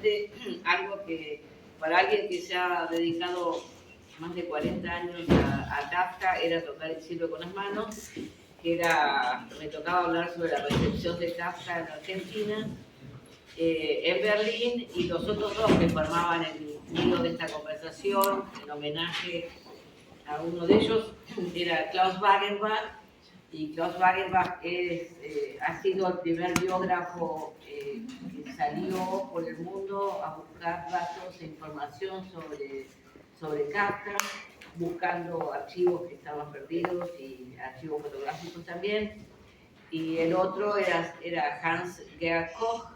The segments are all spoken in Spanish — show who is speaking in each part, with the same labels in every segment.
Speaker 1: realmente algo que para alguien que se ha dedicado más de 40 años a Kafka era tocar el cielo con las manos, que me tocaba hablar sobre la recepción de Kafka en Argentina, en Berlín, y los otros dos que formaban el hilo de esta conversación, en homenaje a uno de ellos, era Klaus Wagenbach, y Klaus Wagenbach ha sido el primer biógrafo que salió por el mundo a buscar datos e información sobre Kafka, buscando archivos que estaban perdidos y archivos fotográficos también. Y el otro era Hans-Gerd Koch,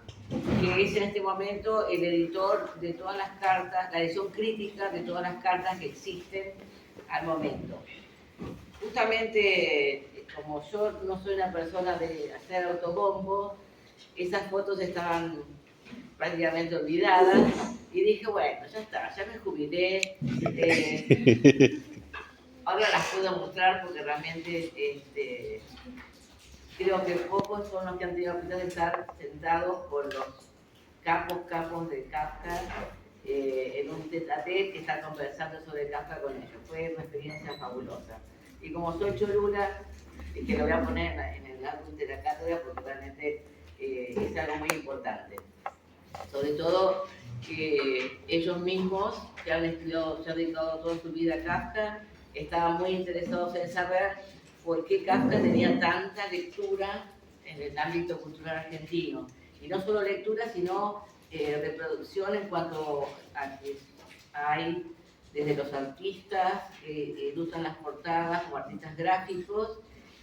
Speaker 1: que es en este momento el editor de todas las cartas, la edición crítica de todas las cartas que existen al momento. Justamente, como yo no soy una persona de hacer autobombo, esas fotos estaban prácticamente olvidadas y dije, bueno, ya está, ya me jubilé, ahora las puedo mostrar porque realmente creo que pocos son los que han tenido la oportunidad de estar sentados con los capos de Kafka en un tete-a-tete que están conversando sobre Kafka con ellos. Fue una experiencia fabulosa. Y como soy cholula, que lo voy a poner en el álbum de la cátedra porque realmente es algo muy importante. Sobre todo que ellos mismos, que han estudiado, se han dedicado toda su vida a Kafka, estaban muy interesados en saber por qué Kafka tenía tanta lectura en el ámbito cultural argentino. Y no solo lectura, sino reproducción en cuanto a que hay desde los artistas que ilustran las portadas como artistas gráficos,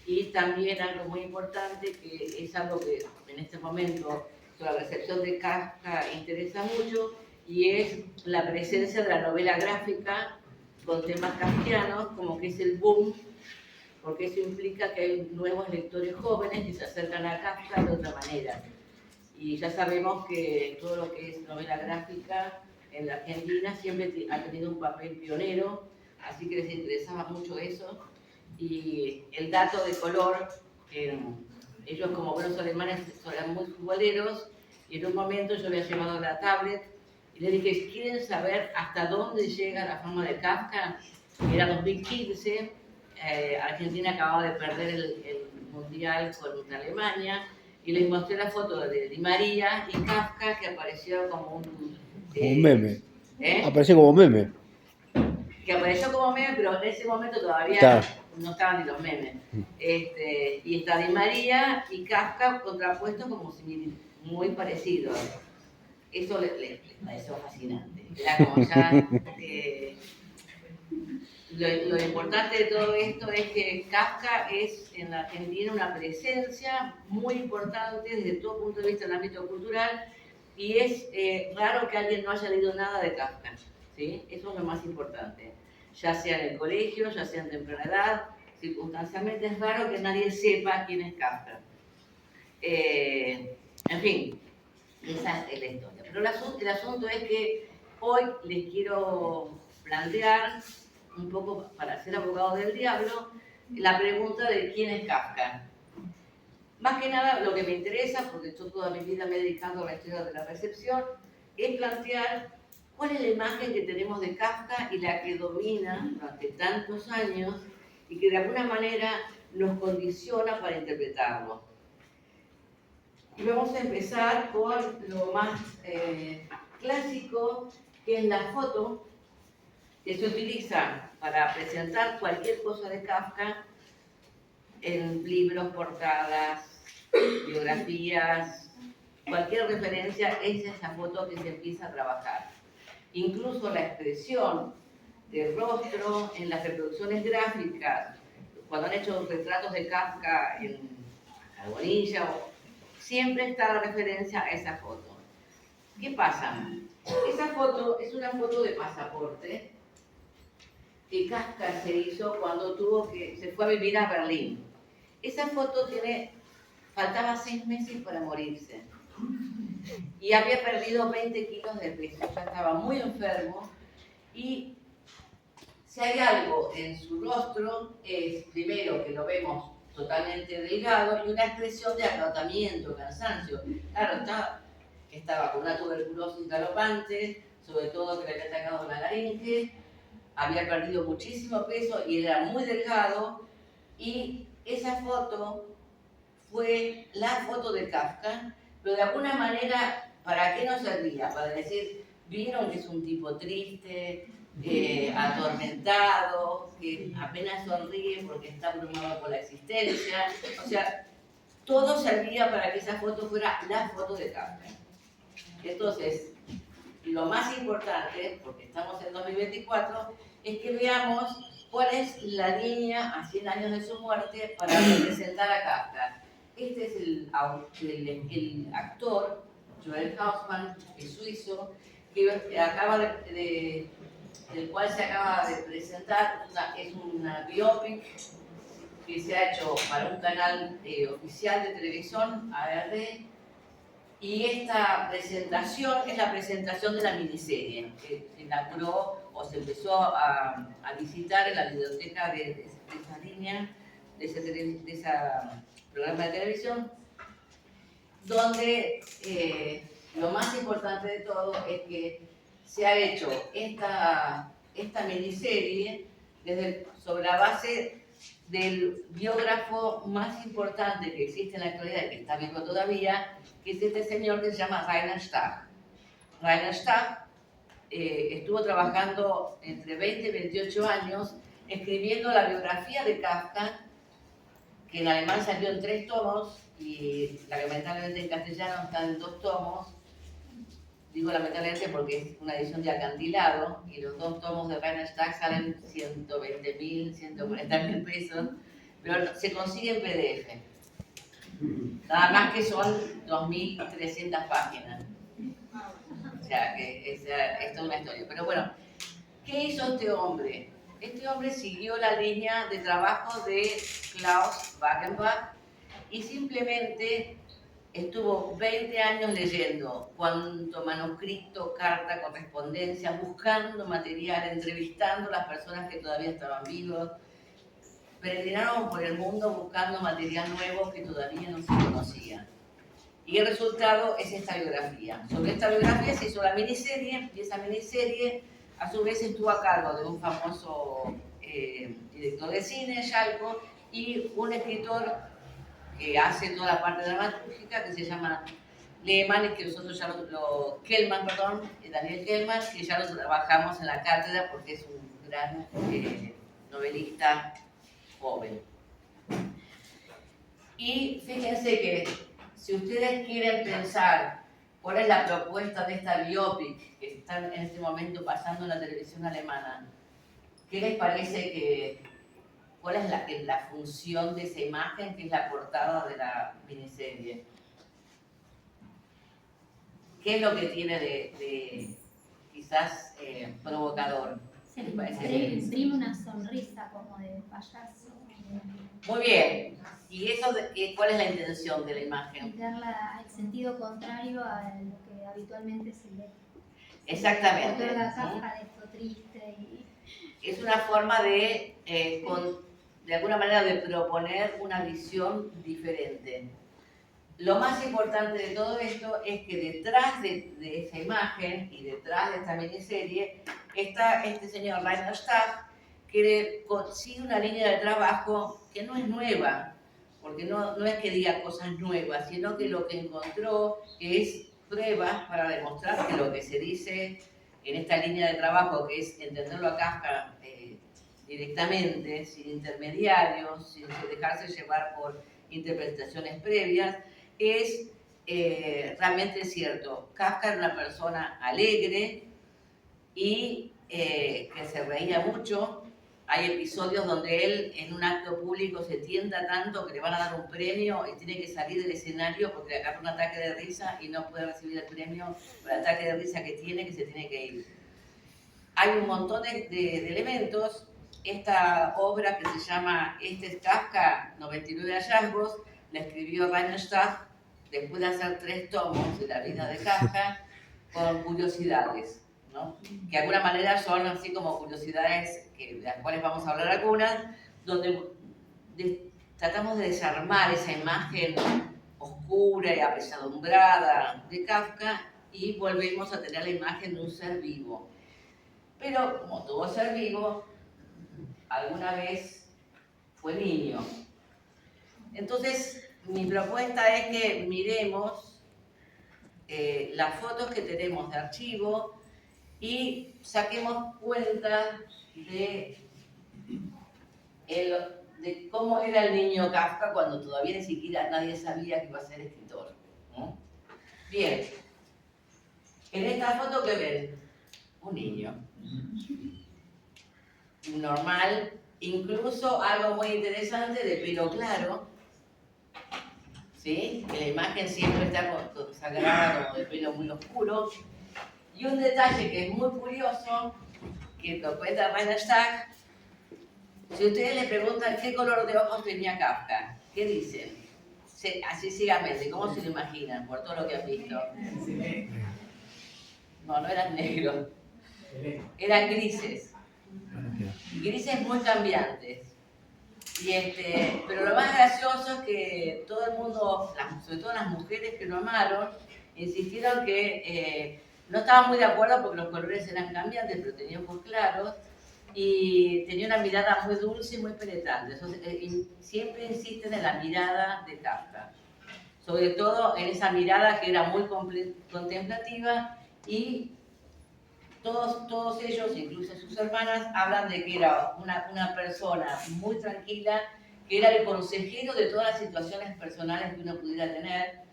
Speaker 1: y también algo muy importante que es algo que en este momento la recepción de Kafka interesa mucho, y es la presencia de la novela gráfica con temas kafkianos, como que es el boom, porque eso implica que hay nuevos lectores jóvenes que se acercan a Kafka de otra manera. Y ya sabemos que todo lo que es novela gráfica en la Argentina siempre ha tenido un papel pionero, así que les interesaba mucho eso. Y el dato de color, ellos como buenos alemanes eran muy futboleros, y en un momento yo había llevado la tablet y les dije, ¿quieren saber hasta dónde llega la fama de Kafka? Era 2015, Argentina acababa de perder el Mundial contra Alemania, y les mostré la foto de Di María y Kafka, que apareció como un
Speaker 2: meme. Apareció como meme.
Speaker 1: Que apareció como meme, pero en ese momento todavía no estaban ni los memes. Y está Di María y Kafka contrapuestos como muy parecidos. Eso les pareció fascinante. Era como ya... Lo importante de todo esto es que Kafka es en la Argentina una presencia muy importante desde todo punto de vista en el ámbito cultural, y es raro que alguien no haya leído nada de Kafka, ¿sí? Eso es lo más importante. Ya sea en el colegio, ya sea en temprana edad, circunstancialmente es raro que nadie sepa quién es Kafka. En fin, esa es la historia. Pero el asunto es que hoy les quiero plantear, un poco para ser abogado del diablo, la pregunta de quién es Kafka. Más que nada, lo que me interesa, porque yo toda mi vida me he dedicado a la historia de la recepción, es plantear cuál es la imagen que tenemos de Kafka y la que domina durante tantos años y que de alguna manera nos condiciona para interpretarlo. Y vamos a empezar con lo más clásico, que es la foto, que se utiliza para presentar cualquier cosa de Kafka en libros, portadas, biografías, cualquier referencia, esa es la foto que se empieza a trabajar. Incluso la expresión del rostro en las reproducciones gráficas, cuando han hecho retratos de Kafka en Carbonilla, siempre está la referencia a esa foto. ¿Qué pasa? Esa foto es una foto de pasaporte que Kafka se hizo cuando se fue a vivir a Berlín. Esa foto faltaba 6 meses para morirse. Y había perdido 20 kilos de peso, ya estaba muy enfermo. Y si hay algo en su rostro, es primero que lo vemos totalmente delgado y una expresión de agotamiento, cansancio. Claro, estaba con una tuberculosis galopante, sobre todo que le había atacado la laringe, había perdido muchísimo peso y era muy delgado, y esa foto fue la foto de Kafka, pero de alguna manera, ¿para qué nos servía? Para decir, vieron que es un tipo triste, atormentado, que apenas sonríe porque está abrumado por la existencia. O sea, todo servía para que esa foto fuera la foto de Kafka. Entonces, lo más importante, porque estamos en 2024, es que veamos cuál es la línea a 100 años de su muerte para representar a Kafka. Este es el actor, Joel Kaufman, el suizo, que acaba del cual se acaba de presentar, es una biopic que se ha hecho para un canal oficial de televisión, ARD, y esta presentación es la presentación de la miniserie, que se inauguró o se empezó a visitar en la biblioteca de esa línea, de ese programa de televisión, donde lo más importante de todo es que se ha hecho esta miniserie sobre la base del biógrafo más importante que existe en la actualidad y que está vivo todavía, que es este señor que se llama Rainer Stach. Rainer Stach estuvo trabajando entre 20 y 28 años escribiendo la biografía de Kafka, que en alemán salió en 3 tomos y lamentablemente en castellano está en 2 tomos. Digo lamentablemente porque es una edición de acantilado y los 2 tomos de Rainer Stach salen 120.000, 140.000 pesos, pero se consigue en PDF. Nada más que son 2.300 páginas. O sea, que es toda una historia. Pero bueno, ¿qué hizo este hombre? Este hombre siguió la línea de trabajo de Klaus Wagenbach y simplemente estuvo 20 años leyendo cuánto manuscrito, carta, correspondencia, buscando material, entrevistando a las personas que todavía estaban vivos. Peregrinaron por el mundo buscando material nuevo que todavía no se conocía. Y el resultado es esta biografía. Sobre esta biografía se hizo la miniserie, y esa miniserie a su vez estuvo a cargo de un famoso director de cine, Schalko, y un escritor que hace toda la parte dramatúrgica, que se llama Lehmann, que nosotros ya Daniel Kellman, que ya lo trabajamos en la cátedra porque es un gran novelista joven. Y fíjense que si ustedes quieren pensar cuál es la propuesta de esta biopic que está en este momento pasando en la televisión alemana, ¿qué les parece cuál es la función de esa imagen que es la portada de la miniserie? ¿Qué es lo que tiene de quizás provocador?
Speaker 3: Se le imprime una sonrisa como de payaso.
Speaker 1: Muy bien. ¿Y eso cuál es la intención de la imagen?
Speaker 3: Darle el sentido contrario a lo que habitualmente se le
Speaker 1: Exactamente.
Speaker 3: otorga Kafka de esto triste.
Speaker 1: Es una forma de alguna manera de proponer una visión diferente. Lo más importante de todo esto es que detrás de esa imagen y detrás de esta miniserie está este señor Rainer Stach, que consigue una línea de trabajo que no es nueva, porque no es que diga cosas nuevas, sino que lo que encontró es pruebas para demostrar que lo que se dice en esta línea de trabajo, que es entenderlo a Kafka directamente, sin intermediarios, sin dejarse llevar por interpretaciones previas, es realmente cierto. Kafka era una persona alegre y que se reía mucho. Hay episodios donde él en un acto público se tienta tanto que le van a dar un premio y tiene que salir del escenario porque le agarra un ataque de risa y no puede recibir el premio por el ataque de risa que se tiene que ir. Hay un montón de elementos. Esta obra que se llama Este es Kafka, 99 hallazgos, la escribió Rainer Stach después de hacer 3 tomos de la vida de Kafka con curiosidades, ¿no? Que de alguna manera son así como curiosidades de las cuales vamos a hablar algunas, donde tratamos de desarmar esa imagen oscura y apesadumbrada de Kafka, y volvemos a tener la imagen de un ser vivo. Pero como todo ser vivo, alguna vez fue niño. Entonces, mi propuesta es que miremos las fotos que tenemos de archivo y saquemos cuenta de cómo era el niño Kafka cuando todavía ni siquiera nadie sabía que iba a ser escritor, ¿no? Bien, en esta foto que ven, un niño normal, incluso algo muy interesante de pelo claro, ¿sí? Que la imagen siempre está consagrada como de pelo muy oscuro. Y un detalle que es muy curioso, que lo cuenta Rainer Stack, si ustedes le preguntan qué color de ojos tenía Kafka, ¿qué dicen? Así ciegamente, ¿cómo se lo imaginan por todo lo que han visto? No, no eran negros, eran grises. Grises muy cambiantes. Pero lo más gracioso es que todo el mundo, sobre todo las mujeres que lo amaron, insistieron que no estaban muy de acuerdo porque los colores eran cambiantes, pero tenía ojos claros y tenía una mirada muy dulce y muy penetrante. Entonces, siempre insisten en la mirada de Kafka, sobre todo en esa mirada que era muy contemplativa, y todos ellos, incluso sus hermanas, hablan de que era una persona muy tranquila, que era el consejero de todas las situaciones personales que uno pudiera tener,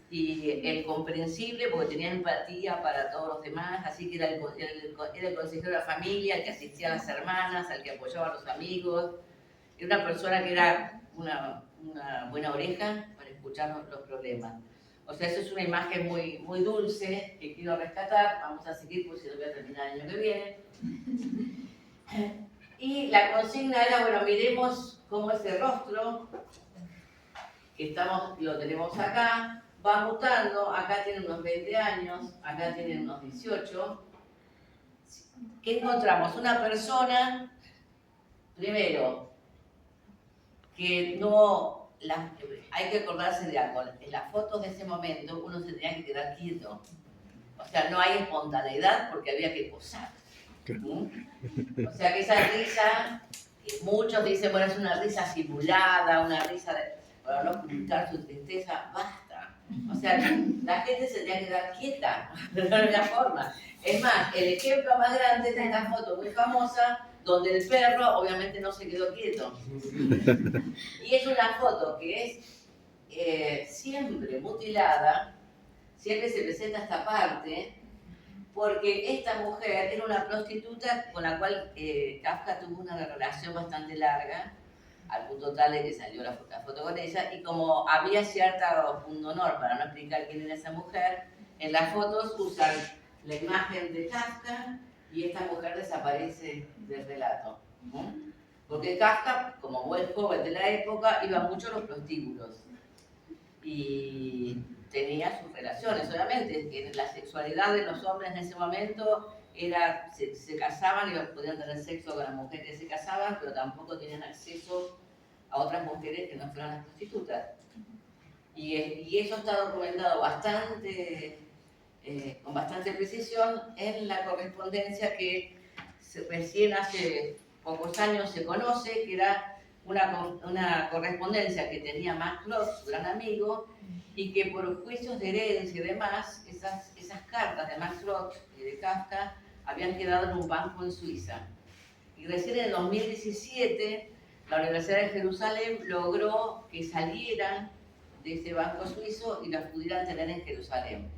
Speaker 1: y el comprensible porque tenía empatía para todos los demás, así que era el consejero de la familia, el que asistía a las hermanas, al que apoyaba a los amigos. Era una persona que era una buena oreja para escuchar los problemas. O sea, eso es una imagen muy, muy dulce que quiero rescatar. Vamos a seguir, pues si lo voy a terminar el año que viene. Y la consigna era, bueno, miremos cómo ese rostro, que lo tenemos acá, va mutando. Acá tiene unos 20 años, acá tiene unos 18. ¿Qué encontramos? Una persona, primero, que no... hay que acordarse de algo. En las fotos de ese momento uno se tenía que quedar quieto. O sea, no hay espontaneidad porque había que posar. O sea, que esa risa, muchos dicen, bueno, es una risa simulada, una risa para no ocultar su tristeza, basta. O sea, la gente se tenía que quedar quieta, de alguna forma. Es más, el ejemplo más grande es esta foto muy famosa, donde el perro obviamente no se quedó quieto. Y es una foto que es siempre mutilada, siempre se presenta esta parte, porque esta mujer era una prostituta con la cual Kafka tuvo una relación bastante larga, al punto tal de que salió la foto con ella, y como había cierto punto honor para no explicar quién era esa mujer, en las fotos usan la imagen de Kafka y esta mujer desaparece del relato. Porque Kafka, como buen joven de la época, iba mucho a los prostíbulos y tenía sus relaciones. Obviamente, la sexualidad de los hombres en ese momento era, se casaban y podían tener sexo con las mujeres que se casaban, pero tampoco tenían acceso a otras mujeres que no fueran las prostitutas. Y eso está documentado con bastante precisión en la correspondencia que recién hace pocos años se conoce, que era una correspondencia que tenía Max Lotz, su gran amigo, y que por juicios de herencia y demás, esas cartas de Max Lotz y de Kafka habían quedado en un banco en Suiza. Y recién en el 2017, la Universidad de Jerusalén logró que salieran de ese banco suizo y las pudieran tener en Jerusalén.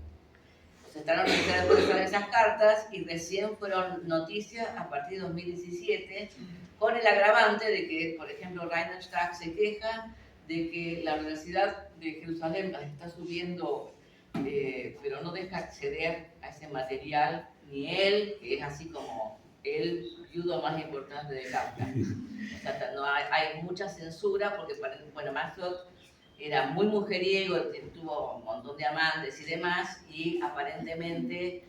Speaker 1: Está la Universidad de Jerusalén esas cartas y recién fueron noticias a partir de 2017, con el agravante de que, por ejemplo, Rainer Stack se queja de que la Universidad de Jerusalén las está subiendo, pero no deja acceder a ese material, ni él, que es así como el viudo más importante de Kafka. O sea, no hay mucha censura porque, bueno, Max Lotz era muy mujeriego, tuvo un montón de amantes y demás, y aparentemente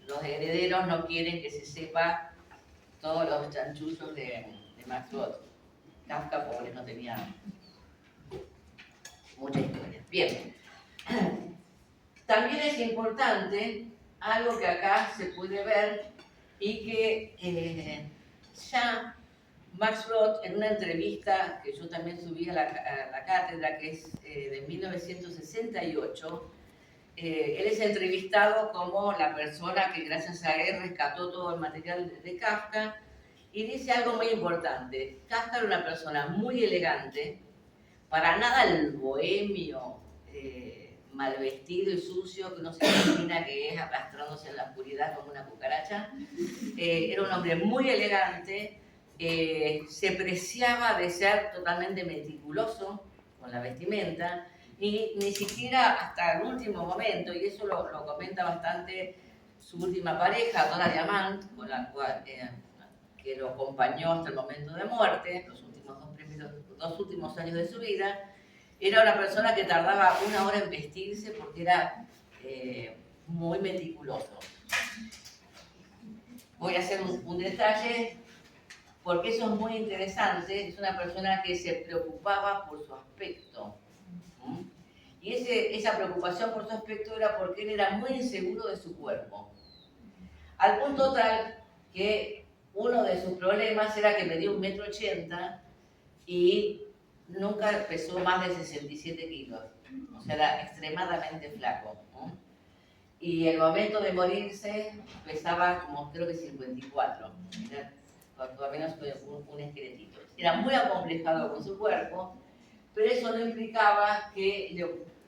Speaker 1: los herederos no quieren que se sepa todos los chanchullos de Max Lotz. Kafka, pobre, no tenía mucha historia. Bien. También es importante algo que acá se puede ver y que ya Max Brod, en una entrevista que yo también subí a la cátedra, que es de 1968, él es entrevistado como la persona que gracias a él rescató todo el material de Kafka y dice algo muy importante. Kafka era una persona muy elegante, para nada el bohemio mal vestido y sucio que uno se imagina que es arrastrándose en la oscuridad como una cucaracha. Era un hombre muy elegante, se preciaba de ser totalmente meticuloso con la vestimenta y ni siquiera hasta el último momento, y eso lo comenta bastante su última pareja, Donna Diamant, con la cual, que lo acompañó hasta el momento de muerte, los dos últimos años de su vida. Era una persona que tardaba 1 hora en vestirse porque era muy meticuloso. Voy a hacer un detalle porque eso es muy interesante. Es una persona que se preocupaba por su aspecto. Y esa preocupación por su aspecto era porque él era muy inseguro de su cuerpo. Al punto tal que uno de sus problemas era que medía 1,80 m y nunca pesó más de 67 kilos. O sea, era extremadamente flaco. Y el momento de morirse pesaba como creo que 54. Era por lo menos un esqueletito. Era muy acomplejado con su cuerpo, pero eso no implicaba que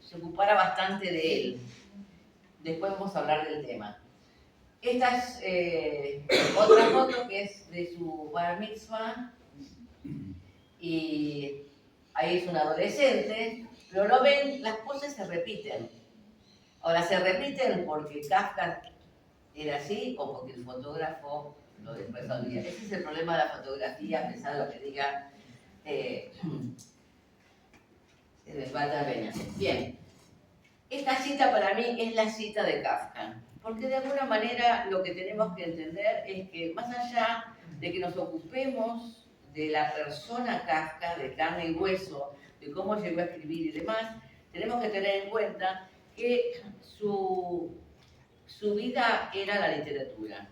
Speaker 1: se ocupara bastante de él. Después vamos a hablar del tema. Esta es otra foto que es de su bar mitzvah y ahí es un adolescente, pero lo ven, las poses se repiten. Ahora, se repiten porque Kafka era así o porque el fotógrafo lo resolvía. Ese es el problema de la fotografía, a pesar de lo que diga Walter Benjamin. Bien, esta cita para mí es la cita de Kafka, porque de alguna manera lo que tenemos que entender es que más allá de que nos ocupemos de la persona Kafka, de carne y hueso, de cómo llegó a escribir y demás, tenemos que tener en cuenta que su vida era la literatura.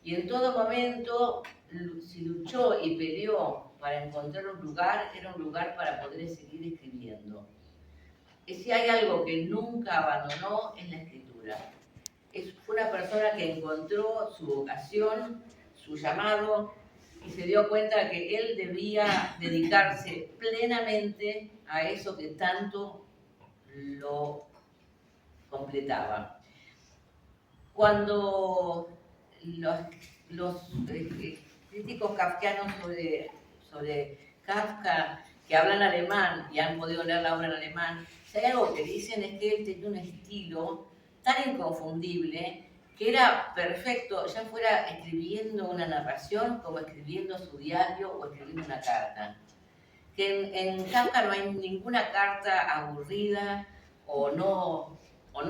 Speaker 1: Y en todo momento, si luchó y peleó para encontrar un lugar, era un lugar para poder seguir escribiendo. Y si hay algo que nunca abandonó, es la escritura. Fue una persona que encontró su vocación, su llamado, y se dio cuenta que él debía dedicarse plenamente a eso que tanto lo completaba. Cuando los críticos kafkianos sobre Kafka, que hablan alemán y han podido leer la obra en alemán, si hay algo que dicen es que él tenía un estilo tan inconfundible que era perfecto, ya fuera escribiendo una narración como escribiendo su diario o escribiendo una carta. Que en Kafka no hay ninguna carta aburrida o no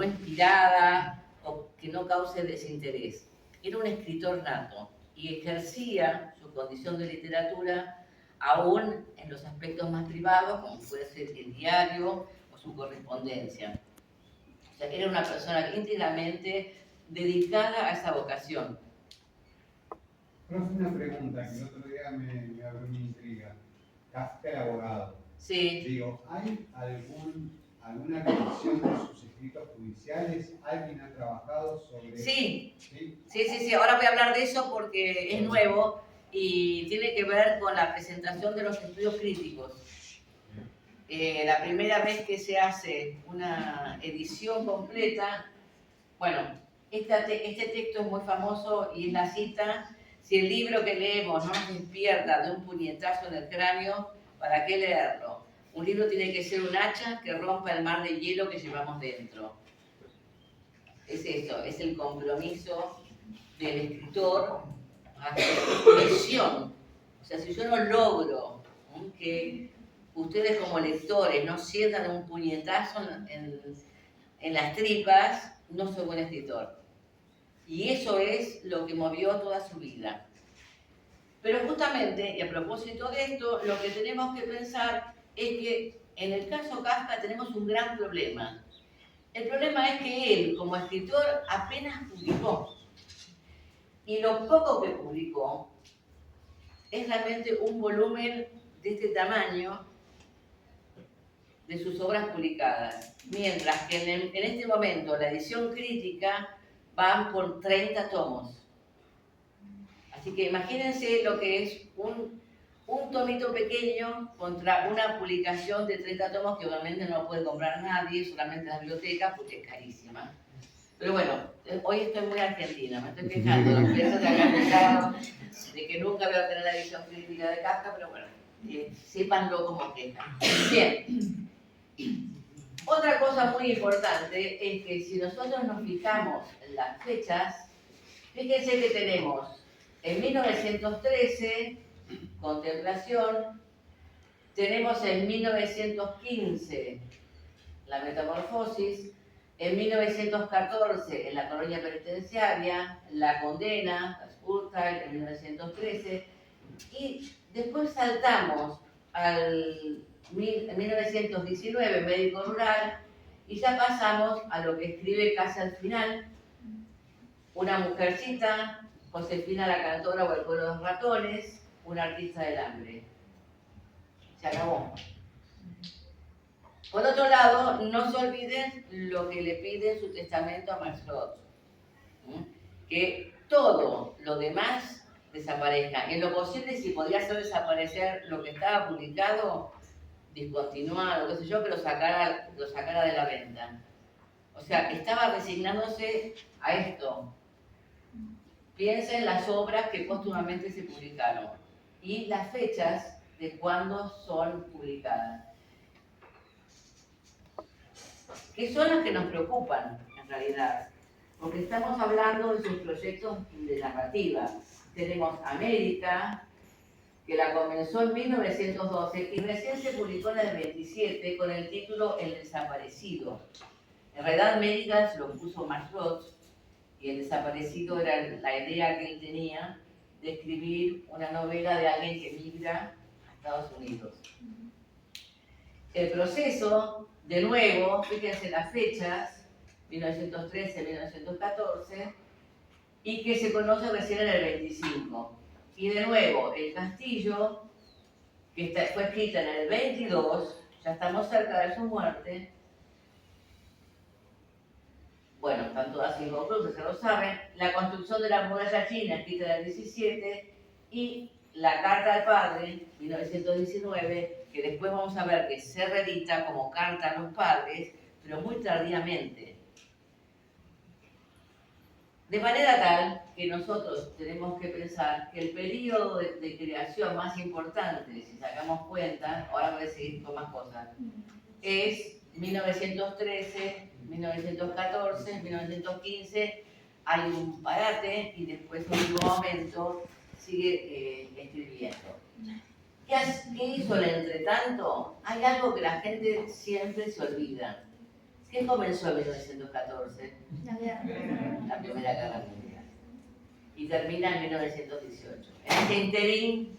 Speaker 1: inspirada o que no cause desinterés. Era un escritor nato y ejercía su condición de literatura aún en los aspectos más privados, como puede ser el diario o su correspondencia. O sea, era una persona íntegramente dedicada a esa vocación.
Speaker 4: Profe, una pregunta que el otro día me abrió mi intriga. Kafka, el abogado.
Speaker 1: Sí.
Speaker 4: Digo, ¿hay alguna conexión de sus escritos judiciales? ¿Alguien ha trabajado sobre eso?
Speaker 1: Sí. Ahora voy a hablar de eso porque es nuevo y tiene que ver con la presentación de los estudios críticos. La primera vez que se hace una edición completa, bueno, este texto es muy famoso y es la cita: si el libro que leemos no nos despierta de un puñetazo en el cráneo, ¿para qué leerlo? Un libro tiene que ser un hacha que rompa el mar de hielo que llevamos dentro. Es eso, es el compromiso del escritor hacia su misión. O sea, si yo no logro que ustedes como lectores no sientan un puñetazo en las tripas, no soy buen escritor. Y eso es lo que movió toda su vida. Pero justamente, y a propósito de esto, lo que tenemos que pensar es que en el caso Kafka tenemos un gran problema. El problema es que él, como escritor, apenas publicó. Y lo poco que publicó es realmente un volumen de este tamaño de sus obras publicadas. Mientras que en este momento la edición crítica van por 30 tomos. Así que imagínense lo que es un tomito pequeño contra una publicación de 30 tomos que obviamente no puede comprar nadie, solamente la biblioteca, porque es carísima. Pero bueno, hoy estoy muy argentina, me estoy quejando de los precios de acá mercado, de que nunca voy a tener la edición crítica de Kafka, pero bueno, sépanlo como queja. Bien. Otra cosa muy importante es que si nosotros nos fijamos en las fechas, fíjense que tenemos en 1913, Contemplación, tenemos en 1915, La Metamorfosis, en 1914, en la colonia penitenciaria, La Condena, Las Urteil, en 1913, y después saltamos al 1919, Médico Rural, y ya pasamos a lo que escribe casi al final, Una mujercita, Josefina la cantora o El pueblo de los ratones, Un artista del hambre. Se acabó. Por otro lado, no se olviden lo que le pide su testamento a Marcel, que todo lo demás desaparezca. En lo posible, si podía hacer desaparecer lo que estaba publicado, discontinuado, qué sé yo, que lo sacara de la venta. O sea, estaba resignándose a esto. Piensen en las obras que póstumamente se publicaron y las fechas de cuándo son publicadas. Que son las que nos preocupan, en realidad, porque estamos hablando de sus proyectos de narrativa. Tenemos América, que la comenzó en 1912 y recién se publicó en el 27 con el título El desaparecido. En realidad América se lo puso Marcel y El desaparecido era la idea que él tenía de escribir una novela de alguien que migra a Estados Unidos. El proceso, de nuevo, fíjense las fechas, 1913-1914, y que se conoce recién en el 25. Y de nuevo, El castillo, que fue escrita en el 22, ya estamos cerca de su muerte. Bueno, están todas inconclusas, ya lo saben. La construcción de la muralla china, escrita en el 17, y La carta al padre, 1919, que después vamos a ver que se reedita como Carta a los padres, pero muy tardíamente. De manera tal que nosotros tenemos que pensar que el periodo de creación más importante, si sacamos cuenta, ahora voy a seguir con más cosas, es 1913, 1914, 1915, hay un parate y después en un momento sigue escribiendo. ¿Qué hizo el entretanto? Hay algo que la gente siempre se olvida. ¿Qué comenzó en 1914?
Speaker 3: La guerra.
Speaker 1: La Primera Guerra Mundial. Y termina en 1918. En este interín,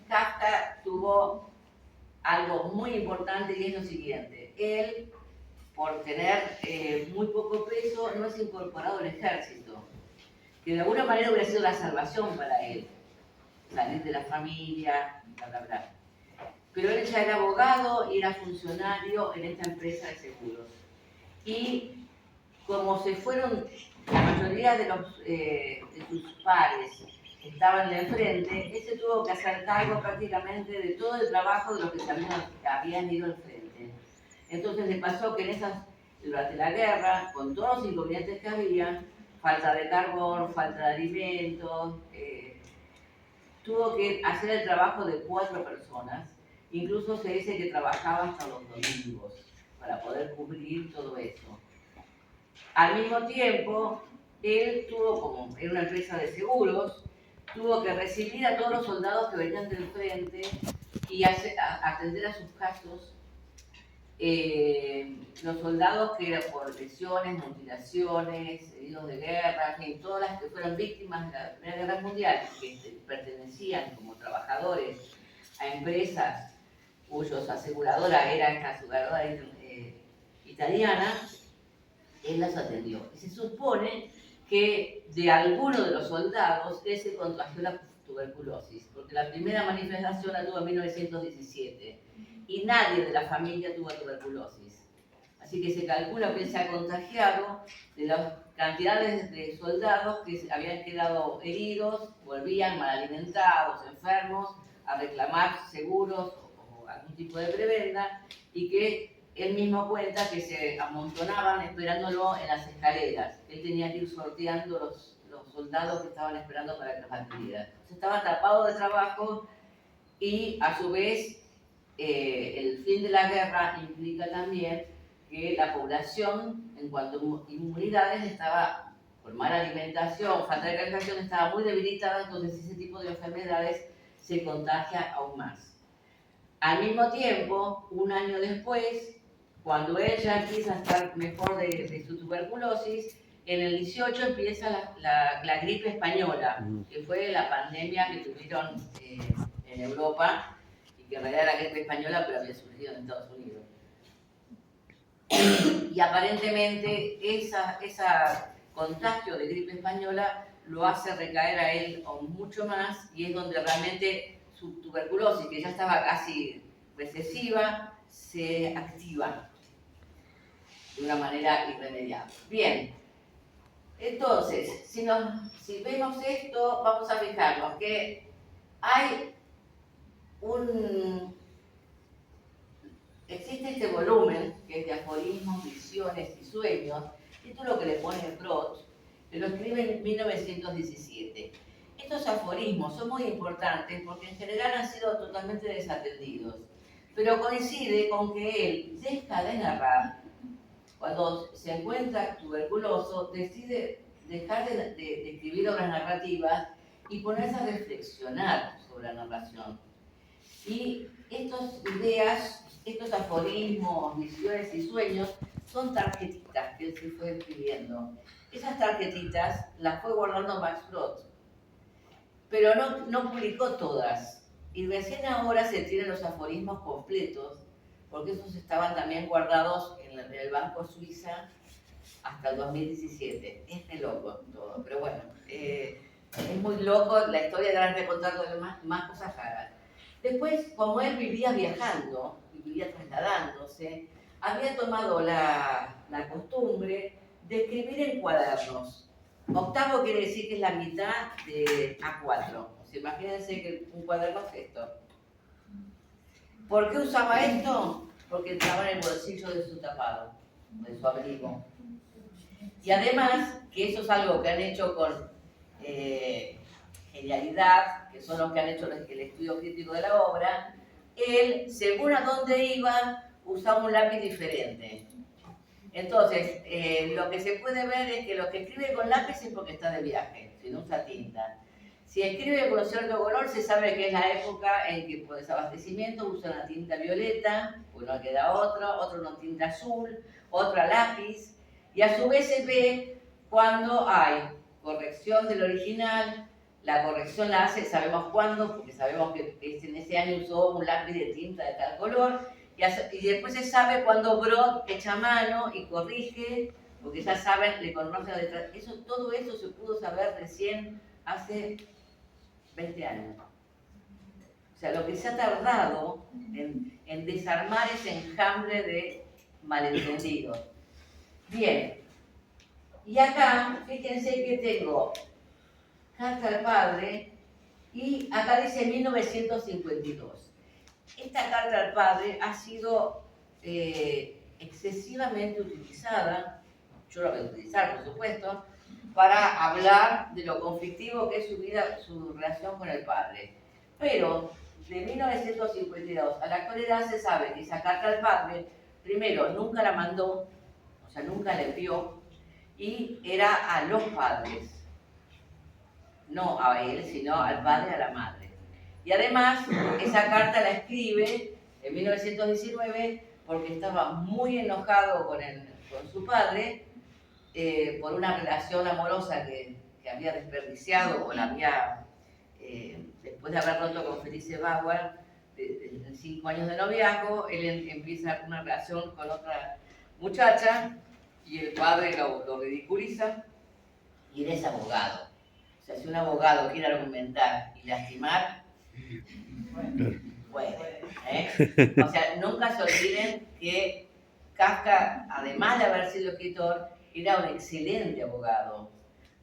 Speaker 1: Kafka tuvo algo muy importante y es lo siguiente. Él, por tener muy poco peso, no es incorporado al ejército, que de alguna manera hubiera sido la salvación para él, salir de la familia, bla, bla, bla. Pero él ya era abogado y era funcionario en esta empresa de seguros. Y como se fueron, la mayoría de sus pares estaban en el frente, él se tuvo que hacer cargo prácticamente de todo el trabajo de los que se habían ido al frente. Entonces le pasó que durante la guerra, con todos los inconvenientes que había, falta de carbón, falta de alimentos, tuvo que hacer el trabajo de 4 personas. Incluso se dice que trabajaba hasta los domingos para poder cubrir todo eso. Al mismo tiempo, él como era una empresa de seguros, tuvo que recibir a todos los soldados que venían del frente y atender a sus casos. Los soldados que eran por lesiones, mutilaciones, heridos de guerra, y todas las que fueron víctimas de la Primera Guerra Mundial, que pertenecían como trabajadores a empresas cuyos aseguradora era esta aseguradora italiana, él las atendió. Y se supone que de alguno de los soldados él se contagió la tuberculosis, porque la primera manifestación la tuvo en 1917 y nadie de la familia tuvo tuberculosis. Así que se calcula que él se ha contagiado de las cantidades de soldados que habían quedado heridos, volvían mal alimentados, enfermos, a reclamar seguros o algún tipo de prebenda, y que él mismo cuenta que se amontonaban esperándolo en las escaleras. Él tenía que ir sorteando los soldados que estaban esperando para que los atendiera. Entonces estaba tapado de trabajo y a su vez el fin de la guerra implica también que la población en cuanto a inmunidades estaba por mala alimentación, falta de calefacción, estaba muy debilitada, entonces ese tipo de enfermedades se contagia aún más. Al mismo tiempo, un año después, cuando él ya empieza a estar mejor de su tuberculosis, en el 18 empieza la gripe española, que fue la pandemia que tuvieron en Europa, y que en realidad era gripe española, pero había surgido en Estados Unidos. Y aparentemente ese contagio de gripe española lo hace recaer a él aún mucho más, y es donde realmente su tuberculosis, que ya estaba casi recesiva, se activa de una manera irremediable. Bien, entonces, si vemos esto, vamos a fijarnos que hay existe este volumen que es de aforismos, visiones y sueños, título que le pone Brod, que lo escribe en 1917. Estos aforismos son muy importantes porque en general han sido totalmente desatendidos, pero coincide con que él deja de narrar. Cuando se encuentra tuberculoso, decide dejar de escribir obras narrativas y ponerse a reflexionar sobre la narración. Y estas ideas, estos aforismos, visiones y sueños son tarjetitas que él se fue escribiendo. Esas tarjetitas las fue guardando Max Brod, pero no publicó todas. Y recién ahora se tienen los aforismos completos, porque esos estaban también guardados en el Banco Suiza hasta el 2017. Es de loco todo, pero bueno, es muy loco la historia de la contando más cosas raras. Después, como él vivía viajando y vivía trasladándose, había tomado la costumbre de escribir en cuadernos. Octavo quiere decir que es la mitad de A4. O sea, imagínense que un cuaderno es esto. ¿Por qué usaba esto? Porque estaba en el bolsillo de su tapado, de su abrigo. Y además, que eso es algo que han hecho con genialidad, que son los que han hecho el estudio crítico de la obra, él, según a dónde iba, usaba un lápiz diferente. Entonces, lo que se puede ver es que lo que escribe con lápiz es porque está de viaje, si no usa tinta. Si escribe con cierto color, se sabe que es la época en que por desabastecimiento usa una tinta violeta, uno queda otro una tinta azul, otra lápiz, y a su vez se ve cuando hay corrección del original. La corrección la hace, sabemos cuándo, porque sabemos que en ese año usó un lápiz de tinta de tal color, y después se sabe cuando Brod echa mano y corrige, porque ya saben, le conocen la letra. Todo eso se pudo saber recién hace 20 años. O sea, lo que se ha tardado en desarmar ese enjambre de malentendidos. Bien, y acá, fíjense que tengo carta al padre, y acá dice 1952. Esta carta al padre ha sido excesivamente utilizada, yo la voy a utilizar por supuesto, para hablar de lo conflictivo que es su vida, su relación con el padre. Pero de 1952 a la actualidad se sabe que esa carta al padre, primero, nunca la mandó, o sea, nunca la envió, y era a los padres. No a él, sino al padre y a la madre. Y además, esa carta la escribe en 1919 porque estaba muy enojado con su padre por una relación amorosa que había desperdiciado o la había, después de haber roto con Felice Bauer, de 5 años de noviazgo, él empieza una relación con otra muchacha y el padre lo ridiculiza y él es abogado. O sea, si un abogado quiere argumentar y lastimar, puede. O sea, nunca se olviden que Kafka, además de haber sido escritor, era un excelente abogado,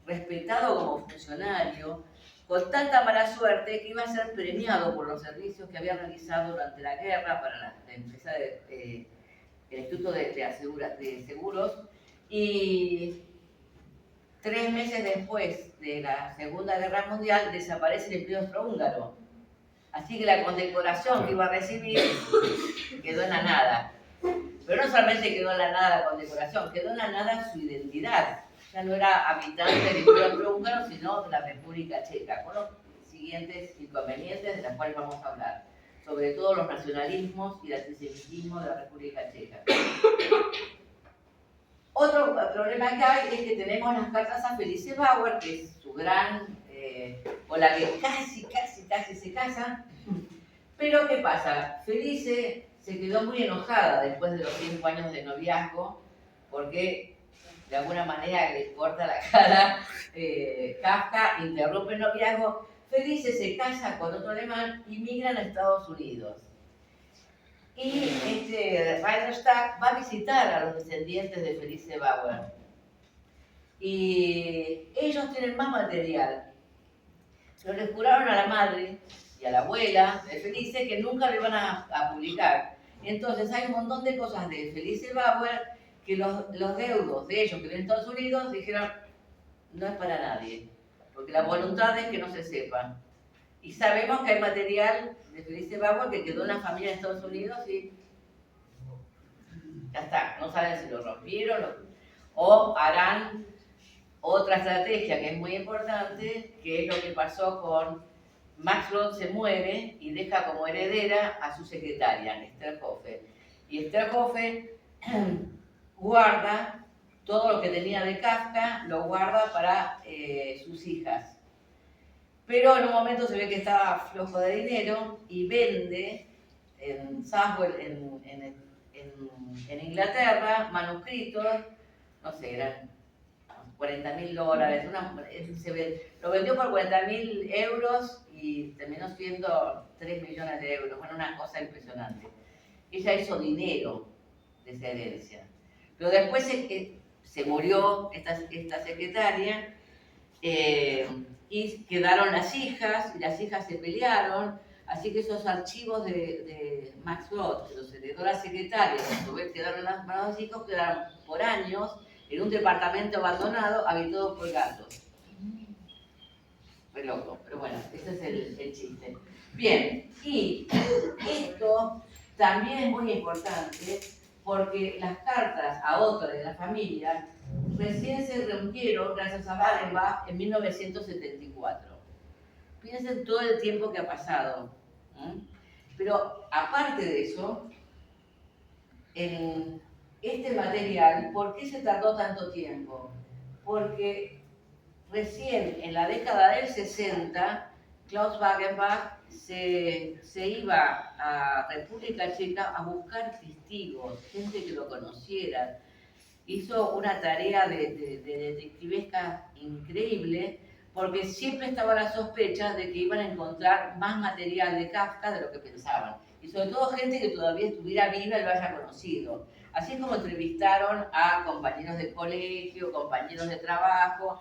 Speaker 1: respetado como funcionario, con tanta mala suerte que iba a ser premiado por los servicios que había realizado durante la guerra para la empresa el Instituto de Seguros, y 3 meses después de la Segunda Guerra Mundial desaparece el Imperio Austrohúngaro. Así que la condecoración que iba a recibir quedó en la nada. Pero no solamente quedó en la nada la condecoración, quedó en la nada su identidad. Ya no era habitante del Imperio Austrohúngaro, sino de la República Checa, con los siguientes inconvenientes de los cuales vamos a hablar, sobre todo los nacionalismos y el antisemitismo de la República Checa. Otro problema que hay es que tenemos las cartas a Felice Bauer, que es su gran, con la que casi se casa. Pero ¿qué pasa? Felice se quedó muy enojada después de los 5 años de noviazgo, porque de alguna manera le corta la cara. Kafka interrumpe el noviazgo. Felice se casa con otro alemán y migran a Estados Unidos. Y Reinerstadt va a visitar a los descendientes de Felice Bauer. Y ellos tienen más material. Pero les juraron a la madre y a la abuela de Felice que nunca lo iban a publicar. Entonces hay un montón de cosas de Felice Bauer que los deudos de ellos que viven en Estados Unidos dijeron, no es para nadie, porque la voluntad es que no se sepa. Y sabemos que hay material de Felice Bauer que quedó en la familia de Estados Unidos y ya está, no saben si lo rompieron o harán otra estrategia que es muy importante, que es lo que pasó con Max Brod. Se muere y deja como heredera a su secretaria, Esther Hoffe. Y Esther Hoffe guarda todo lo que tenía de Kafka, lo guarda para sus hijas. Pero en un momento se ve que estaba flojo de dinero y vende en Saswell, en Inglaterra, manuscritos, no sé, eran $40.000. Lo vendió por 40.000 euros y terminó siendo 3 millones de euros. Bueno, una cosa impresionante. Ella hizo dinero de esa herencia. Pero después se murió esta secretaria y quedaron las hijas, y las hijas se pelearon, así que esos archivos de Max Brod, que los heredó la secretaria, a su vez quedaron en las manos de los hijos, quedaron por años en un departamento abandonado, habitado por gatos. Fue loco, pero bueno, ese es el chiste. Bien, y esto también es muy importante porque las cartas a otra de la familia recién se rompieron gracias a Wallenbach en 1974. Piensen todo el tiempo que ha pasado. Pero aparte de eso, en este material, ¿por qué se tardó tanto tiempo? Porque recién en la década del 60, Klaus Wagenbach se iba a República Checa a buscar testigos, gente que lo conociera. Hizo una tarea de detectivesca increíble, porque siempre estaba la sospecha de que iban a encontrar más material de Kafka de lo que pensaban. Y sobre todo gente que todavía estuviera viva y lo haya conocido. Así es como entrevistaron a compañeros de colegio, compañeros de trabajo.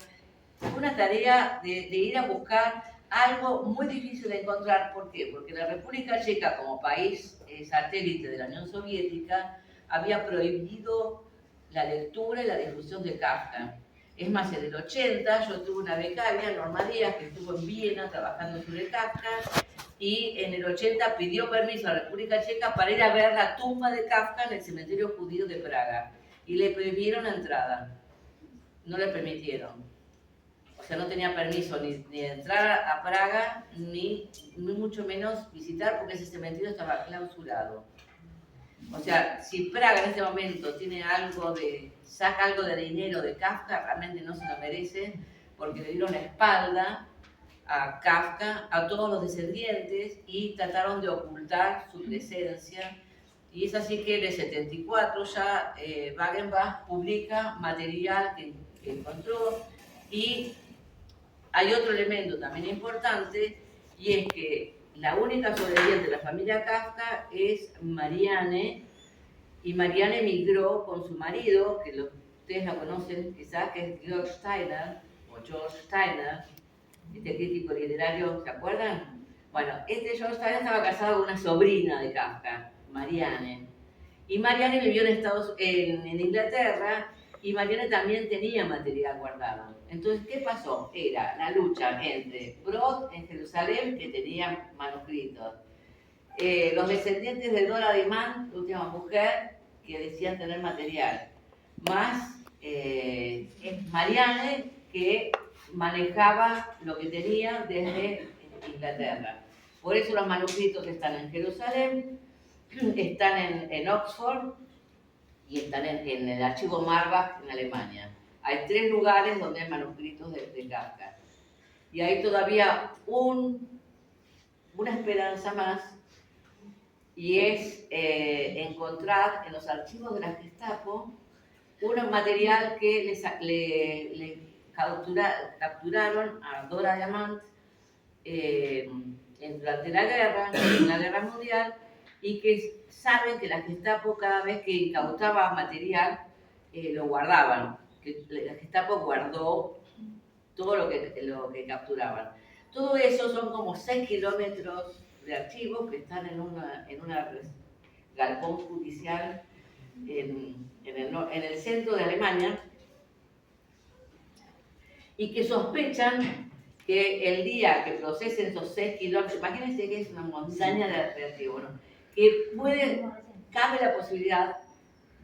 Speaker 1: Fue una tarea de ir a buscar algo muy difícil de encontrar. ¿Por qué? Porque la República Checa, como país satélite de la Unión Soviética, había prohibido la lectura y la difusión de Kafka. Es más, en el 80 yo tuve una becaria, Norma Díaz, que estuvo en Viena trabajando sobre Kafka, y en el 80 pidió permiso a la República Checa para ir a ver la tumba de Kafka en el cementerio judío de Praga, y le prohibieron la entrada, no le permitieron. O sea, no tenía permiso ni de entrar a Praga, ni mucho menos visitar, porque ese cementerio estaba clausurado. O sea, si Praga en este momento saca algo de dinero de Kafka, realmente no se lo merece, porque le dieron la espalda a Kafka, a todos los descendientes, y trataron de ocultar su presencia. Y es así que en el 74 ya Wagenbach publica material que encontró. Y hay otro elemento también importante, y es que la única sobreviviente de la familia Kafka es Marianne, y Marianne emigró con su marido, que ustedes la conocen quizás, que es George Steiner, o George Steiner, este crítico literario, ¿se acuerdan? Bueno, este George Steiner estaba casado con una sobrina de Kafka, Marianne. Y Marianne vivió en Inglaterra, y Marianne también tenía material guardado. Entonces, ¿qué pasó? Era la lucha entre Brod en Jerusalén, que tenía manuscritos, los descendientes de Dora de Man, la última mujer, que decían tener material, más Marianne, que manejaba lo que tenía desde Inglaterra. Por eso los manuscritos están en Jerusalén, están en Oxford y están en el archivo Marbach en Alemania. Hay 3 lugares donde hay manuscritos de Kafka. Y hay todavía una esperanza más, y es encontrar en los archivos de la Gestapo un material que le capturaron a Dora Diamant durante la Guerra Mundial, y que saben que la Gestapo cada vez que incautaba material lo guardaban, que la Gestapo guardó todo lo que capturaban. Todo eso son como 6 kilómetros de archivos que están en una galpón judicial en el centro de Alemania, y que sospechan que el día que procesen esos 6 kilómetros, imagínense que es una montaña de archivos, ¿no? Que cabe la posibilidad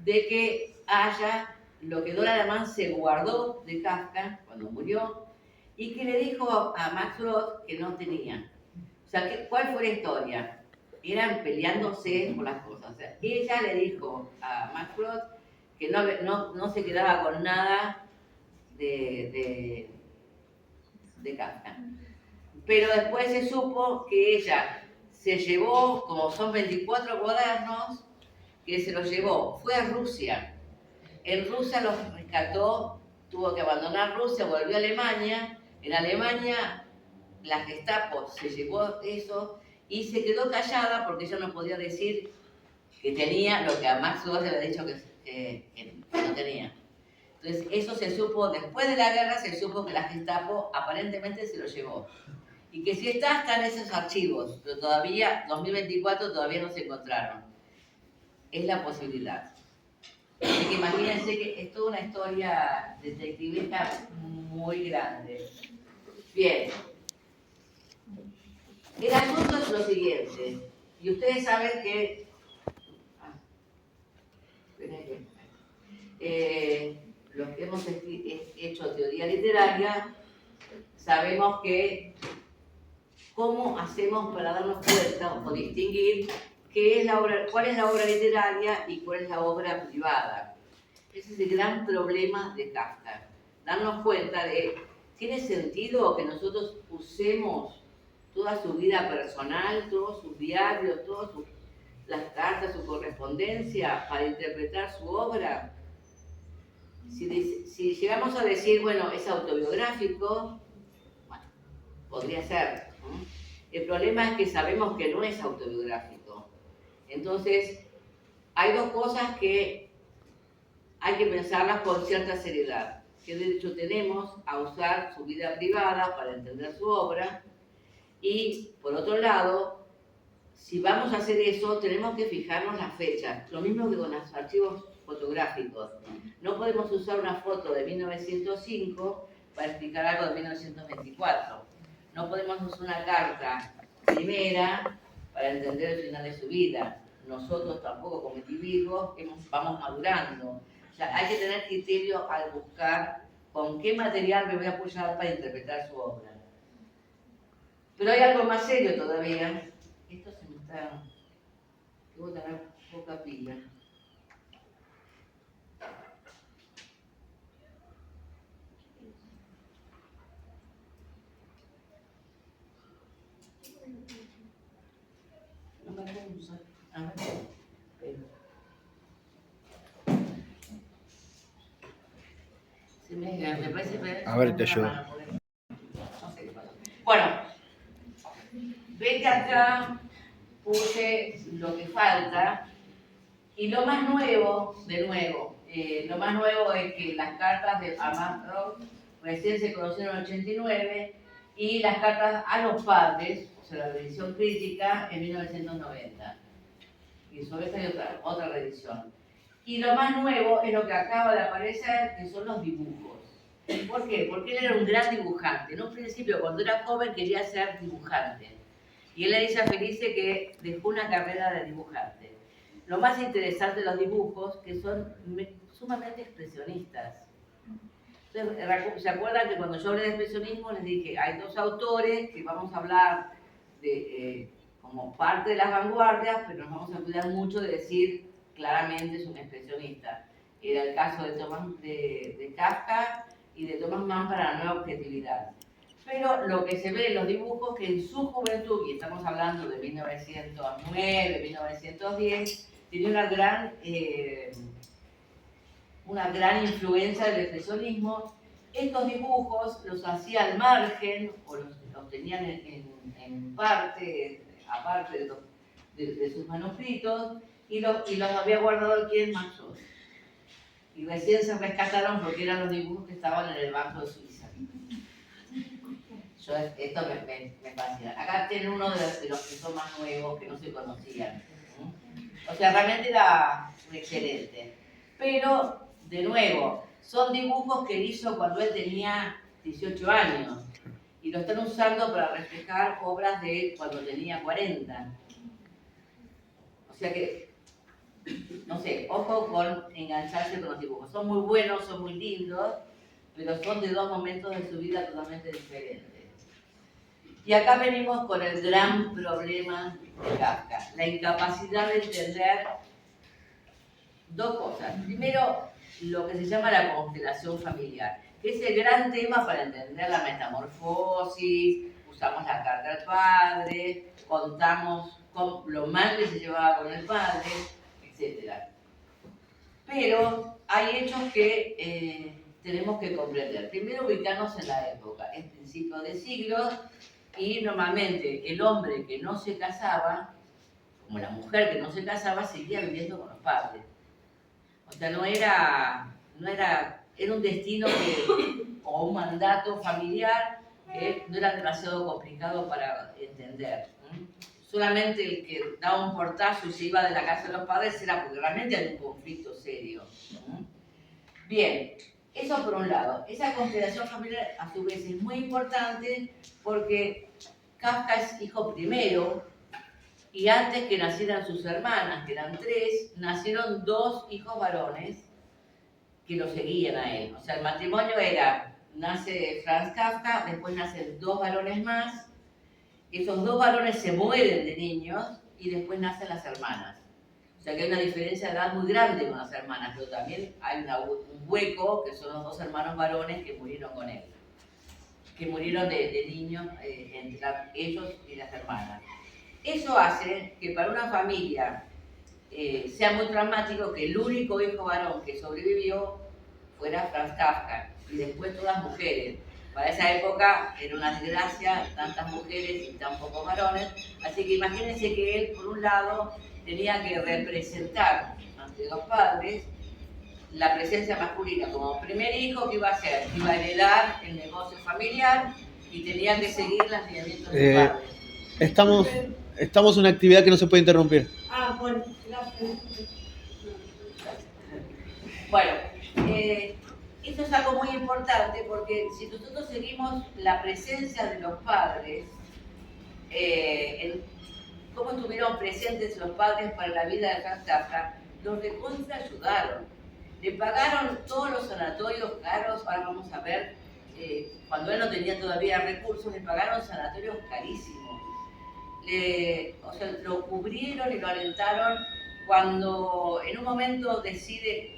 Speaker 1: de que haya lo que Dora Alemán se guardó de Kafka cuando murió, y que le dijo a Max Brod que no tenía. O sea, ¿cuál fue la historia? Eran peleándose por las cosas. O sea, ella le dijo a Max Brod que no se quedaba con nada de Kafka. Pero después se supo que ella se llevó, como son 24 cuadernos, que se los llevó, fue a Rusia. En Rusia los rescató, tuvo que abandonar Rusia, volvió a Alemania. En Alemania la Gestapo se llevó eso y se quedó callada porque ella no podía decir que tenía lo que a Max Brod le había dicho que no tenía. Entonces eso se supo, después de la guerra se supo que la Gestapo aparentemente se lo llevó. Y que si están esos archivos, pero todavía, 2024, todavía no se encontraron. Es la posibilidad. Así que imagínense que es toda una historia detectivesca muy grande. Bien. El asunto es lo siguiente, y ustedes saben que los que hemos hecho teoría literaria sabemos que cómo hacemos para darnos cuenta o distinguir cuál es la obra literaria y cuál es la obra privada. Ese es el gran problema de Kafka. Darnos cuenta de, ¿tiene sentido que nosotros usemos toda su vida personal, todos sus diarios, todas las cartas, su correspondencia para interpretar su obra? Si llegamos a decir, bueno, es autobiográfico, bueno, podría ser, ¿no? El problema es que sabemos que no es autobiográfico. Entonces, hay 2 cosas que hay que pensarlas con cierta seriedad. ¿Qué derecho tenemos a usar su vida privada para entender su obra? Y, por otro lado, si vamos a hacer eso, tenemos que fijarnos las fechas. Lo mismo que con los archivos fotográficos. No podemos usar una foto de 1905 para explicar algo de 1924. No podemos usar una carta primera para entender el final de su vida. Nosotros tampoco como individuos vamos madurando. O sea, hay que tener criterio al buscar con qué material me voy a apoyar para interpretar su obra. Pero hay algo más serio todavía. Esto se me está... Debo tener poca pila. sé.
Speaker 2: A ver, te
Speaker 1: Una
Speaker 2: ayudo.
Speaker 1: mano, porque no sé qué pasa. Bueno, ve que acá puse lo que falta. Y lo más nuevo, de nuevo, lo más nuevo es que las cartas de Amastro recién se conocieron en el 89 y las cartas a los padres, o sea, la revisión crítica, en 1990. Y sobre esta hay otra revisión. Y lo más nuevo es lo que acaba de aparecer, que son los dibujos. ¿Por qué? Porque él era un gran dibujante. En un principio, cuando era joven, quería ser dibujante. Y él le dice a Felice que dejó una carrera de dibujante. Lo más interesante de los dibujos, que son sumamente expresionistas. Entonces, ¿se acuerdan que cuando yo hablé de expresionismo les dije, hay dos autores que vamos a hablar de, como parte de las vanguardias, pero nos vamos a cuidar mucho de decir claramente es un expresionista? Era el caso de Kafka y de Thomas Mann para la nueva objetividad. Pero lo que se ve en los dibujos, que en su juventud, y estamos hablando de 1909, 1910, tenía una gran influencia del expresionismo. Estos dibujos los hacía al margen, o los tenían en parte, aparte de sus manuscritos, y los había guardado aquí en Maxos. Y recién se rescataron porque eran los dibujos que estaban en el Banco de Suiza. Esto me fascina. Acá tienen uno de los que son más nuevos, que no se conocían. O sea, realmente era excelente. Pero, de nuevo, son dibujos que él hizo cuando él tenía 18 años. Y lo están usando para reflejar obras de él cuando tenía 40. O sea que, no sé, ojo con engancharse con los dibujos. Son muy buenos, son muy lindos, pero son de dos momentos de su vida totalmente diferentes. Y acá venimos con el gran problema de Kafka, la incapacidad de entender dos cosas. Primero, lo que se llama la constelación familiar, que es el gran tema para entender la metamorfosis. Usamos la carta al padre, contamos lo mal que se llevaba con el padre, etc. Pero hay hechos que tenemos que comprender. Primero, ubicarnos en la época, es principio de siglo, y normalmente el hombre que no se casaba, como la mujer que no se casaba, seguía viviendo con los padres. O sea, era un destino o un mandato familiar que no era demasiado complicado para entender. Solamente el que daba un portazo y se iba de la casa de los padres era porque realmente había un conflicto serio. Bien, eso por un lado. Esa constelación familiar a su vez es muy importante porque Kafka es hijo primero y antes que nacieran sus hermanas, que eran 3, nacieron 2 hijos varones que lo seguían a él. O sea, el matrimonio nace Franz Kafka, después nacen 2 varones más, esos 2 varones se mueren de niños y después nacen las hermanas. O sea que hay una diferencia de edad muy grande con las hermanas, pero también hay un hueco, que son los 2 hermanos varones que murieron con él, que murieron de niños entre ellos y las hermanas. Eso hace que para una familia sea muy traumático que el único hijo varón que sobrevivió fuera Franz Kafka, y después todas mujeres. Para esa época era una desgracia, tantas mujeres y tan pocos varones, así que imagínense que él, por un lado, tenía que representar ante los padres la presencia masculina como primer hijo. ¿Que iba a hacer? Iba a heredar el negocio familiar y tenía que seguir las lineamientos de sus padres.
Speaker 2: Estamos en una actividad que no se puede interrumpir.
Speaker 1: Bueno, gracias. Bueno, esto es algo muy importante porque si nosotros seguimos la presencia de los padres, cómo estuvieron presentes los padres para la vida de Franz Kafka, los recontra ayudaron. Le pagaron todos los sanatorios caros. Ahora vamos a ver, cuando él no tenía todavía recursos, le pagaron sanatorios carísimos. O sea, lo cubrieron y lo alentaron cuando en un momento decide,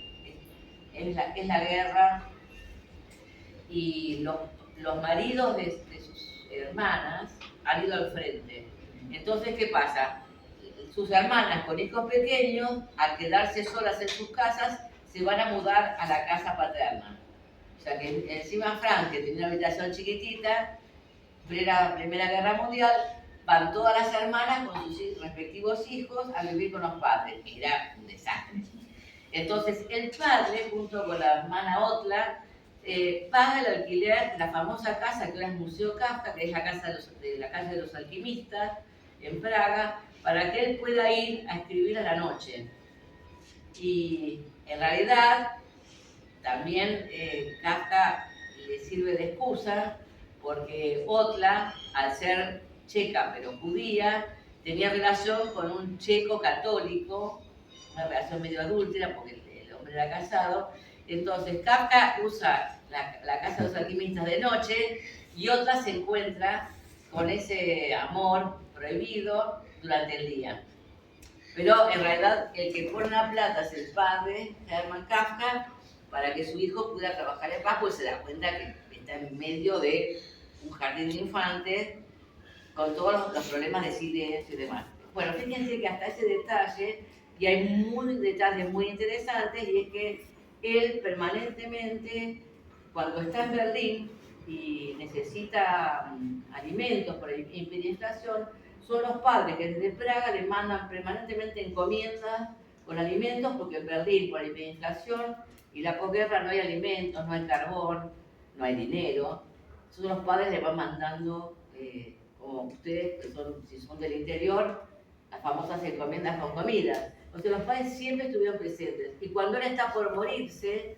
Speaker 1: es la guerra, y los maridos de sus hermanas han ido al frente. Entonces, ¿qué pasa? Sus hermanas con hijos pequeños, al quedarse solas en sus casas, se van a mudar a la casa paterna. O sea que encima Frank, que tenía una habitación chiquitita, Primera Guerra Mundial, van todas las hermanas con sus respectivos hijos a vivir con los padres, que era un desastre. Entonces el padre, junto con la hermana Otla, paga el alquiler de la famosa casa que ahora es Museo Kafka, que es la casa de la calle de los alquimistas, en Praga, para que él pueda ir a escribir a la noche. Y en realidad también Kafka le sirve de excusa porque Otla, al ser checa pero judía, tenía relación con un checo católico, una relación medio adúltera porque el hombre era casado. Entonces Kafka usa la casa de los alquimistas de noche y Otla se encuentra con ese amor prohibido durante el día. Pero en realidad el que pone la plata es el padre, Hermann Kafka, para que su hijo pueda trabajar en paz, pues se da cuenta que está en medio de un jardín de infantes con todos los problemas de silencio y demás. Bueno, fíjense que hasta ese detalle, y hay detalles muy interesantes, y es que él permanentemente, cuando está en Berlín y necesita alimentos por hiperinflación, son los padres que desde Praga le mandan permanentemente encomiendas con alimentos, porque en Berlín, por la hiperinflación y la posguerra, no hay alimentos, no hay carbón, no hay dinero. Entonces los padres le van mandando, como ustedes, que si son del interior, las famosas encomiendas con comida. O sea, los padres siempre estuvieron presentes. Y cuando él está por morirse,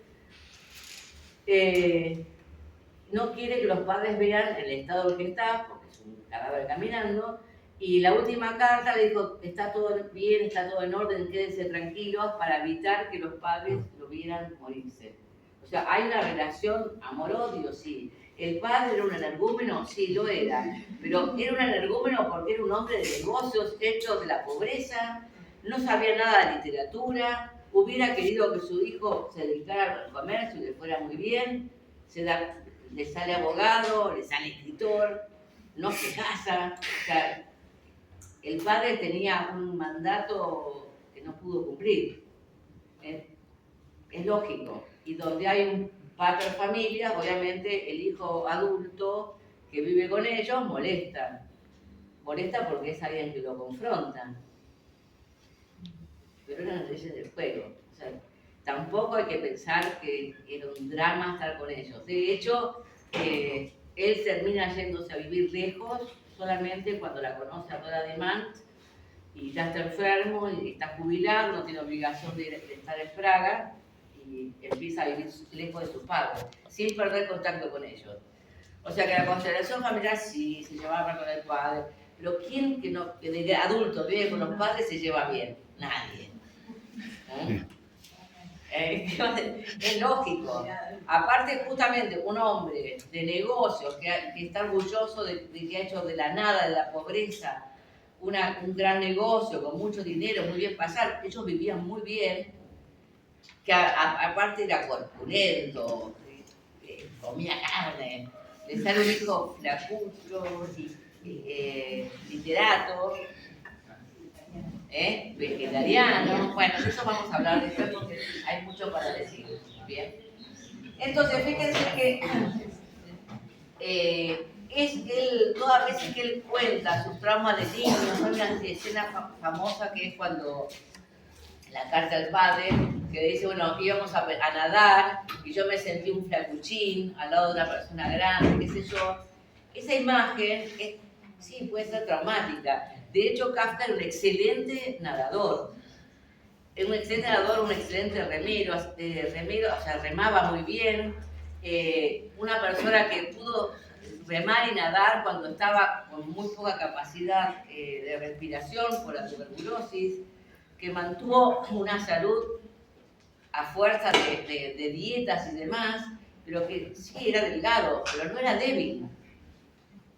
Speaker 1: no quiere que los padres vean el estado en que está, porque es un cadáver caminando. Y la última carta le dijo, está todo bien, está todo en orden, quédense tranquilos, para evitar que los padres lo vieran morirse. O sea, hay una relación amor-odio, sí. ¿El padre era un energúmeno? Sí, lo era. Pero era un energúmeno porque era un hombre de negocios, hecho de la pobreza, no sabía nada de literatura, hubiera querido que su hijo se dedicara al comercio y le fuera muy bien, le sale abogado, le sale escritor, no se casa. O sea, el padre tenía un mandato que no pudo cumplir. Es lógico. Y donde hay un pater familias, obviamente el hijo adulto que vive con ellos molesta. Molesta porque es alguien que lo confronta. Pero eran las leyes del juego. O sea, tampoco hay que pensar que era un drama estar con ellos. De hecho, él termina yéndose a vivir lejos solamente cuando la conoce a Dora de Mant y ya está enfermo y está jubilado, no tiene obligación de estar en Praga y empieza a vivir lejos de sus padres, sin perder contacto con ellos. O sea que la constelación familiar sí se llevaba con el padre, pero ¿quién que de adulto vive con los padres se lleva bien? Nadie. Es lógico. Aparte, justamente, un hombre de negocios que está orgulloso de que ha hecho de la nada, de la pobreza, un gran negocio con mucho dinero, muy bien pasar. Ellos vivían muy bien, que aparte era corpulento, comía carne, le sale un hijo flacucho, literato, vegetariano. Bueno, de eso vamos a hablar después porque hay mucho para decir. Bien. Entonces, fíjense que todas las veces que él cuenta sus traumas de niño, hay una escena famosa que es cuando la carta al padre, que dice, bueno, íbamos a nadar y yo me sentí un flacuchín al lado de una persona grande, qué sé yo. Esa imagen, sí, puede ser traumática. De hecho, Kafka era un excelente nadador. Era un excelente nadador, un excelente remero, o sea, remaba muy bien. Una persona que pudo remar y nadar cuando estaba con muy poca capacidad de respiración por la tuberculosis, que mantuvo una salud a fuerza de dietas y demás, pero que sí era delgado, pero no era débil.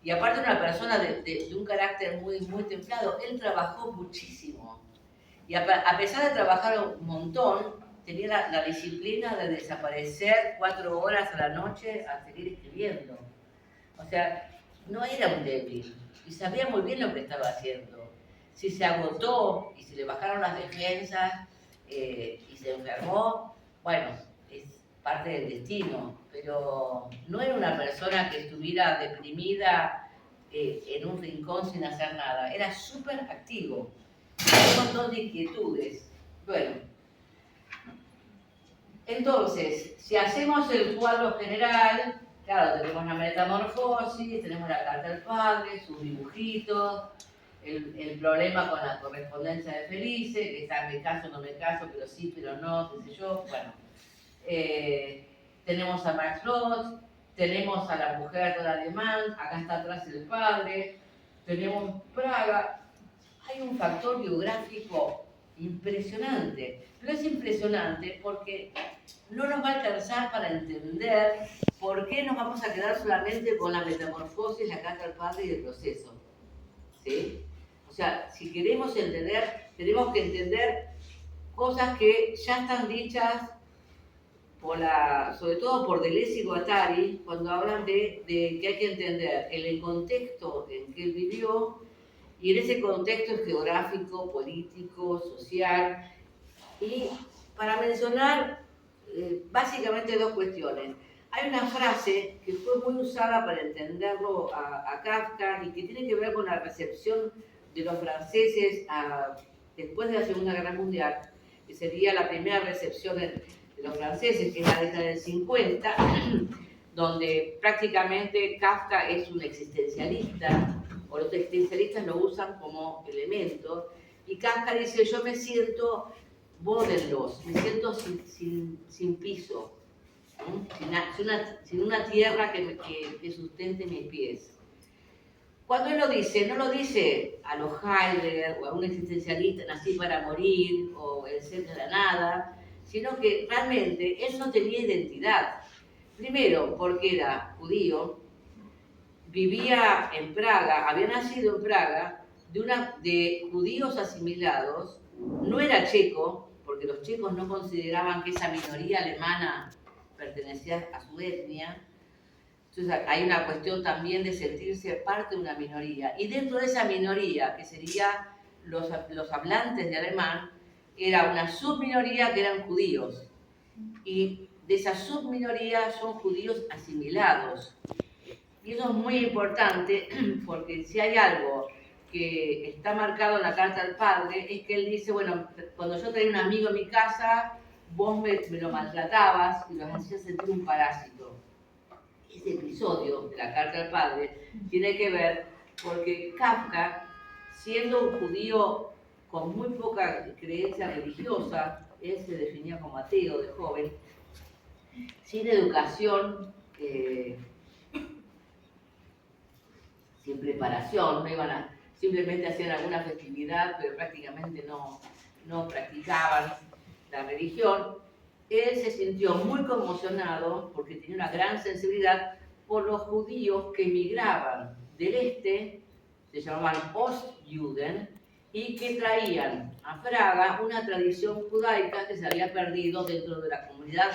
Speaker 1: Y aparte una persona de un carácter muy, muy templado, él trabajó muchísimo. Y a pesar de trabajar un montón, tenía la disciplina de desaparecer 4 horas a la noche a seguir escribiendo. O sea, no era un débil y sabía muy bien lo que estaba haciendo. Si se agotó y se le bajaron las defensas y se enfermó, bueno, parte del destino, pero no era una persona que estuviera deprimida en un rincón sin hacer nada, era súper activo, un montón de inquietudes. Bueno, entonces, si hacemos el cuadro general, claro, tenemos la metamorfosis, tenemos la carta del padre, sus dibujitos, el problema con la correspondencia de Felice, que está me caso, no me caso, pero sí, pero no, qué sé yo, bueno. Tenemos a Max Roth, tenemos a la mujer de alemán, acá está atrás el padre, tenemos Praga. Hay un factor biográfico impresionante, pero es impresionante porque no nos va a alcanzar para entender por qué nos vamos a quedar solamente con la metamorfosis, la carta del padre y el proceso. ¿Sí? O sea, si queremos entender, tenemos que entender cosas que ya están dichas sobre todo por Deleuze y Guattari, cuando hablan de que hay que entender el contexto en que él vivió, y en ese contexto geográfico, político, social, y para mencionar básicamente dos cuestiones. Hay una frase que fue muy usada para entenderlo a Kafka y que tiene que ver con la recepción de los franceses después de la Segunda Guerra Mundial, que sería la primera recepción de los franceses, que es la década del 50, donde prácticamente Kafka es un existencialista, o los existencialistas lo usan como elemento, y Kafka dice, yo me siento bodenlos, me siento sin piso, sin una tierra que sustente mis pies. Cuando él lo dice, no lo dice a los Heidegger o a un existencialista nací para morir o el ser de la nada, sino que realmente él no tenía identidad. Primero, porque era judío, vivía en Praga, había nacido en Praga, de judíos asimilados, no era checo, porque los checos no consideraban que esa minoría alemana pertenecía a su etnia. Entonces hay una cuestión también de sentirse parte de una minoría. Y dentro de esa minoría, que serían los hablantes de alemán, era una subminoría que eran judíos. Y de esa subminoría son judíos asimilados. Y eso es muy importante porque si hay algo que está marcado en la carta del padre, es que él dice, bueno, cuando yo tenía un amigo en mi casa, vos me lo maltratabas y lo hacías sentir un parásito. Ese episodio de la carta del padre tiene que ver porque Kafka, siendo un judío con muy poca creencia religiosa, él se definía como ateo de joven, sin educación, sin preparación, simplemente hacían alguna festividad, pero prácticamente no practicaban la religión. Él se sintió muy conmocionado porque tenía una gran sensibilidad por los judíos que emigraban del este, se llamaban Ostjuden, y que traían a Praga una tradición judaica que se había perdido dentro de la comunidad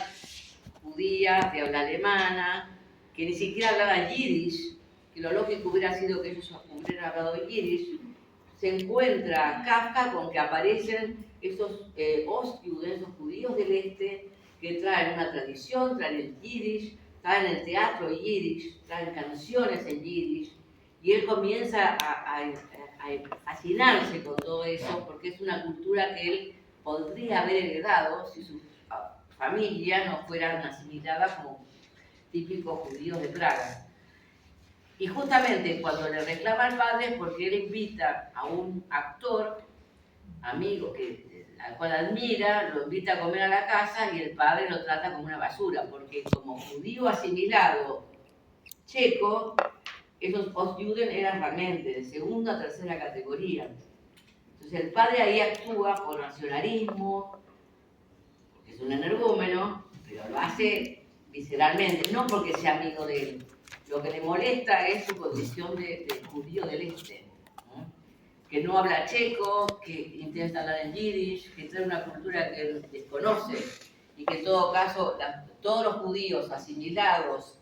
Speaker 1: judía de habla alemana, que ni siquiera hablaban yiddish, que lo lógico hubiera sido que ellos hubieran hablado yiddish. Se encuentra Kafka con que aparecen esos Ostjuden, esos judíos del este, que traen una tradición, traen el yiddish, traen el teatro yiddish, traen canciones en yiddish, y él comienza a fascinarse con todo eso, porque es una cultura que él podría haber heredado si su familia no fueran asimiladas como típicos judíos de Praga. Y justamente cuando le reclama al padre, porque él invita a un actor, amigo, al cual admira, lo invita a comer a la casa y el padre lo trata como una basura, porque como judío asimilado checo, esos Ostjuden eran realmente de segunda o tercera categoría. Entonces el padre ahí actúa por nacionalismo, porque es un energúmeno, pero lo hace visceralmente, no porque sea amigo de él. Lo que le molesta es su condición de judío del este, ¿no? Que no habla checo, que intenta hablar en yiddish, que trae una cultura que él desconoce y que en todo caso todos los judíos asimilados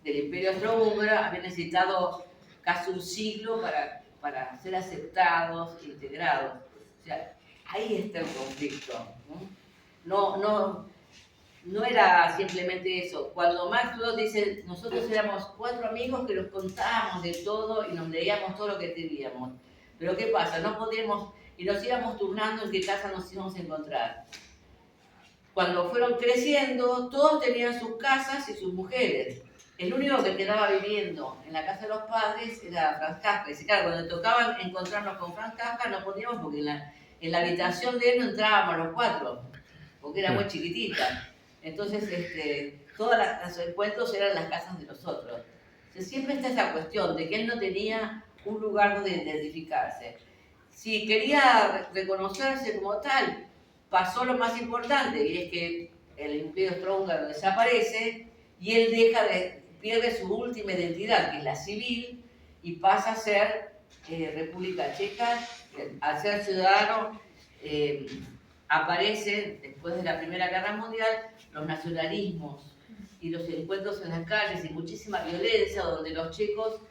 Speaker 1: del Imperio Austrohúngaro habían necesitado casi un siglo para ser aceptados e integrados. O sea, ahí está el conflicto, ¿no? no era simplemente eso. Cuando Maxwell dice, nosotros éramos 4 amigos que nos contábamos de todo y nos leíamos todo lo que teníamos. Pero ¿qué pasa? No podíamos, y nos íbamos turnando en qué casa nos íbamos a encontrar. Cuando fueron creciendo, todos tenían sus casas y sus mujeres. El único que quedaba viviendo en la casa de los padres era Franz Kafka. Y claro, cuando tocaban encontrarnos con Franz Kafka no podíamos porque en la habitación de él no entrábamos los 4, porque era muy chiquitita. Entonces, todos los encuentros eran las casas de los otros. Entonces, siempre está esa cuestión de que él no tenía un lugar donde identificarse. Si quería reconocerse como tal, pasó lo más importante, y es que el Imperio Austrohúngaro desaparece y él pierde su última identidad, que es la civil, y pasa a ser República Checa. Al ser ciudadano, aparecen, después de la Primera Guerra Mundial, los nacionalismos y los encuentros en las calles y muchísima violencia, donde los checos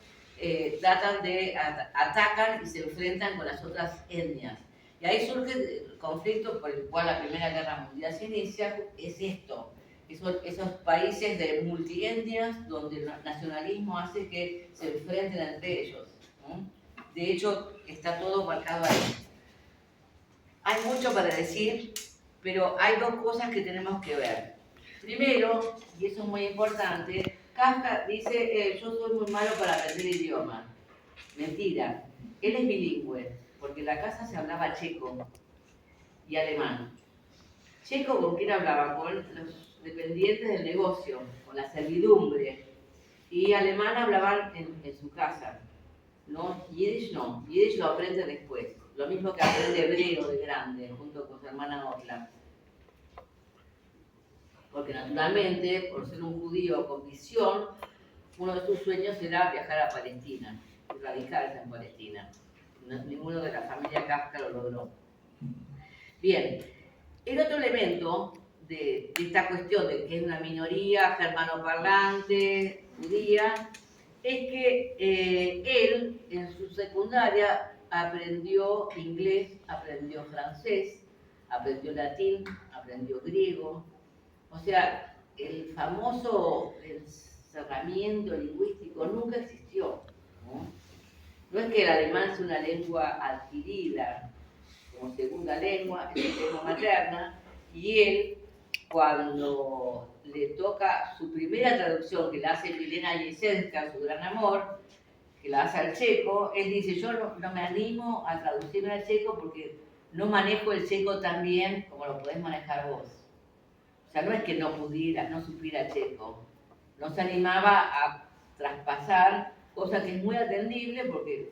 Speaker 1: atacan y se enfrentan con las otras etnias. Y ahí surge el conflicto por el cual la Primera Guerra Mundial se inicia, es esto, esos países de multietnias donde el nacionalismo hace que se enfrenten entre ellos, ¿no? De hecho, está todo marcado ahí. Hay mucho para decir, pero hay 2 cosas que tenemos que ver. Primero, y eso es muy importante, Kafka dice, yo soy muy malo para aprender idiomas. Mentira, él es bilingüe, porque en la casa se hablaba checo y alemán. Checo, ¿con quién hablaba? Con los dependientes del negocio, con la servidumbre. Y alemán hablaban en su casa. ¿No? Yiddish no, Yiddish lo aprende después. Lo mismo que aprende hebreo de grande, junto con su hermana Orla. Porque naturalmente, por ser un judío con visión, uno de sus sueños era viajar a Palestina y radicarse en Palestina. Ninguno de la familia Kafka lo logró. Bien, el otro elemento de esta cuestión de que es una minoría germanoparlante, judía, es que él en su secundaria aprendió inglés, aprendió francés, aprendió latín, aprendió griego. O sea, el famoso encerramiento lingüístico nunca existió, ¿no? No es que el alemán sea una lengua adquirida como segunda lengua, es su lengua materna, y él, cuando le toca su primera traducción, que la hace Milena Jesenska, su gran amor, que la hace al checo, él dice, yo no me animo a traducirme al checo porque no manejo el checo tan bien como lo podés manejar vos. O sea, no es que no pudiera, no supiera checo, no se animaba a traspasar, cosa que es muy atendible porque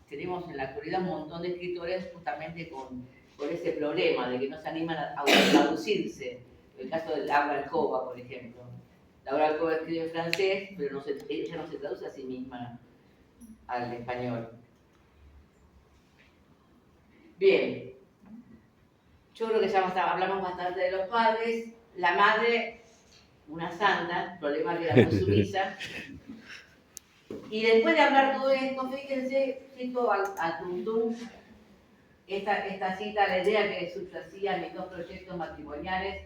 Speaker 1: tenemos en la actualidad un montón de escritores justamente con ese problema de que no se animan a traducirse. El caso de Laura Alcoba, por ejemplo. Laura Alcoba escribe en francés, pero ella no se traduce a sí misma al español. Bien, yo creo que ya hablamos bastante de los padres. La madre, una santa, el problema que era muy sumisa. Y después de hablar todo esto, fíjense, cito a Tuntum, esta cita, la idea que subyacía a mis 2 proyectos matrimoniales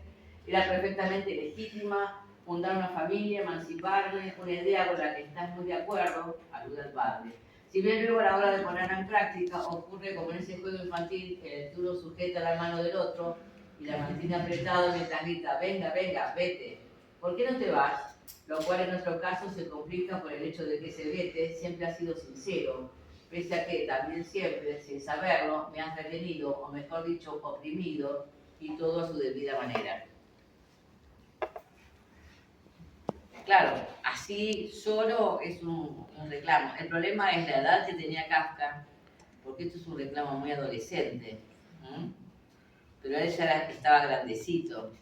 Speaker 1: era perfectamente legítima, fundar una familia, emanciparme, una idea con la que estás muy de acuerdo, alude al padre. Si bien luego a la hora de ponerla en práctica ocurre como en ese juego infantil, que uno sujeta la mano del otro y la mantiene apretado mientras grita, venga, venga, vete, ¿por qué no te vas? Lo cual en nuestro caso se complica por el hecho de que ese vete siempre ha sido sincero, pese a que también siempre, sin saberlo, me han retenido, o mejor dicho, oprimido, y todo a su debida manera. Claro, así solo es un reclamo. El problema es la edad que tenía Kafka, porque esto es un reclamo muy adolescente. Pero él ya estaba grandecito.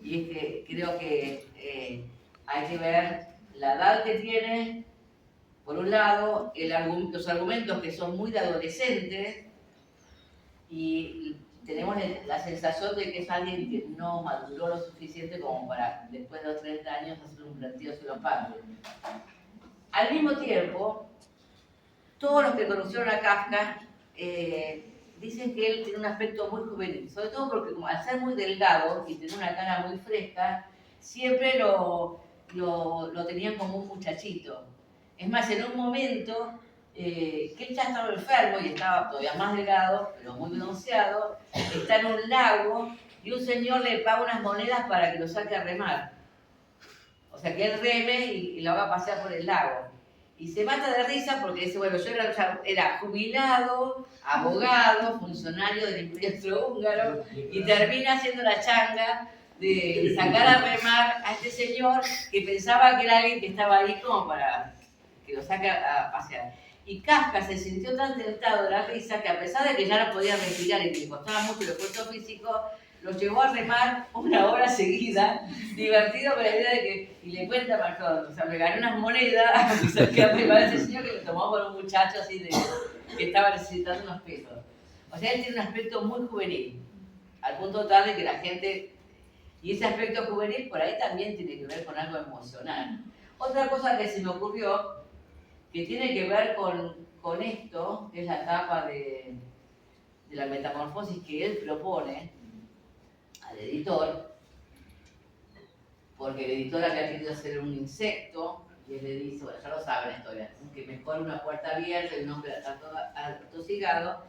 Speaker 1: Y es que creo que hay que ver la edad que tiene, por un lado, los argumentos que son muy de adolescentes, y tenemos la sensación de que es alguien que no maduró lo suficiente como para, después de los 30 años, hacer un planteo sobre los padres. Al mismo tiempo, todos los que conocieron a Kafka dicen que él tiene un aspecto muy juvenil, sobre todo porque como al ser muy delgado y tener una cara muy fresca, siempre lo tenían como un muchachito. Es más, en un momento que él ya estaba enfermo y estaba todavía más delgado, pero muy bronceado, está en un lago y un señor le paga unas monedas para que lo saque a remar. O sea, que él reme y lo haga pasear por el lago. Y se mata de risa porque dice, bueno, yo era jubilado, abogado, funcionario del Imperio Austrohúngaro y termina haciendo la changa de sacar a remar a este señor que pensaba que era alguien que estaba ahí como para que lo saque a pasear. Y Kafka se sintió tan tentado de la risa que a pesar de que ya no podía respirar y que le costaba mucho el esfuerzo físico, lo llevó a remar 1 hora seguida, divertido con la idea de que, y le cuenta a todo, o sea, me gané unas monedas, y saqué a remar a ese señor que lo tomó por un muchacho así que estaba necesitando unos pesos. O sea, él tiene un aspecto muy juvenil, al punto tal de que la gente, y ese aspecto juvenil por ahí también tiene que ver con algo emocional. Otra cosa que se me ocurrió, que tiene que ver con esto, es la etapa de la metamorfosis que él propone al editor, porque el editor había querido hacer un insecto, y él le dice, bueno, ya lo saben esto, que mejor una puerta abierta y un hombre atosigado.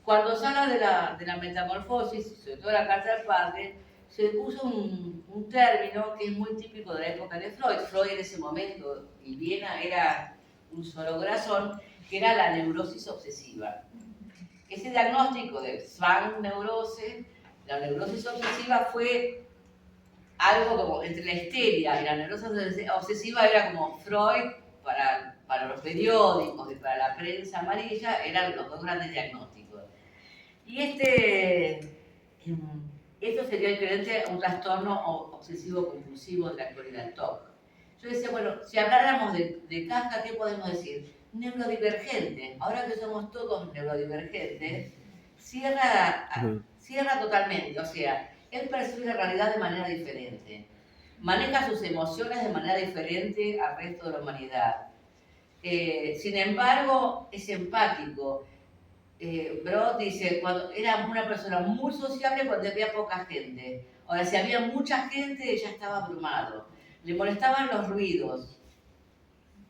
Speaker 1: Cuando se habla de la metamorfosis, sobre todo la carta del padre, se puso un término que es muy típico de la época de Freud. Freud en ese momento, y Viena era un solo corazón, que era la neurosis obsesiva. Ese diagnóstico de Zwangsneurose, la neurosis obsesiva, fue algo como entre la histeria y la neurosis obsesiva, era como Freud para los periódicos y para la prensa amarilla, eran los dos grandes diagnósticos. Y esto sería equivalente a un trastorno obsesivo compulsivo de la actualidad, TOC. Yo decía, bueno, si habláramos de Kafka, ¿qué podemos decir? Neurodivergente. Ahora que somos todos neurodivergentes, cierra totalmente. O sea, él percibe la realidad de manera diferente. Maneja sus emociones de manera diferente al resto de la humanidad. Sin embargo, es empático. Brod dice, cuando era una persona muy sociable cuando había poca gente. Ahora, si había mucha gente, ya estaba abrumado. Le molestaban los ruidos.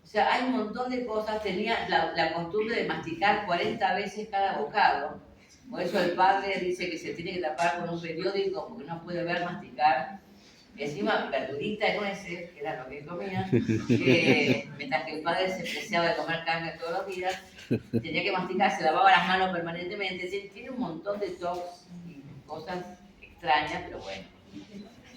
Speaker 1: O sea, hay un montón de cosas. Tenía la costumbre de masticar 40 veces cada bocado. Por eso el padre dice que se tiene que tapar con un periódico porque no puede ver masticar. Encima, verdurita y nueces, que era lo que comía, mientras que el padre se preciaba de comer carne todos los días, tenía que masticar, se lavaba las manos permanentemente. Tiene un montón de tocs y cosas extrañas, pero bueno.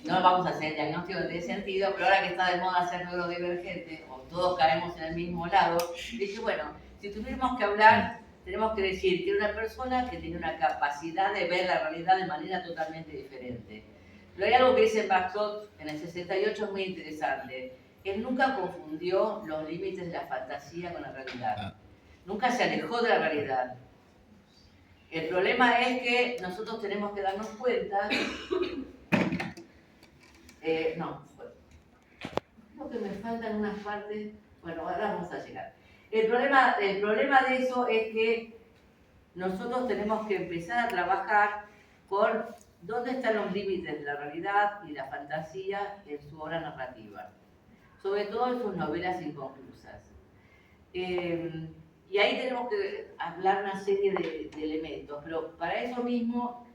Speaker 1: No vamos a hacer el diagnóstico en ese sentido, pero ahora que está de moda ser neurodivergente, o todos caemos en el mismo lado, dije, bueno, si tuviéramos que hablar, tenemos que decir que era una persona que tiene una capacidad de ver la realidad de manera totalmente diferente. Pero hay algo que dice Baxot en el 68 muy interesante. Él nunca confundió los límites de la fantasía con la realidad. Nunca se alejó de la realidad. El problema es que nosotros tenemos que darnos cuenta... creo que me faltan unas partes... Bueno, ahora vamos a llegar. El problema de eso es que nosotros tenemos que empezar a trabajar con dónde están los límites de la realidad y la fantasía en su obra narrativa, sobre todo en sus novelas inconclusas. Y ahí tenemos que hablar una serie de elementos, pero para eso mismo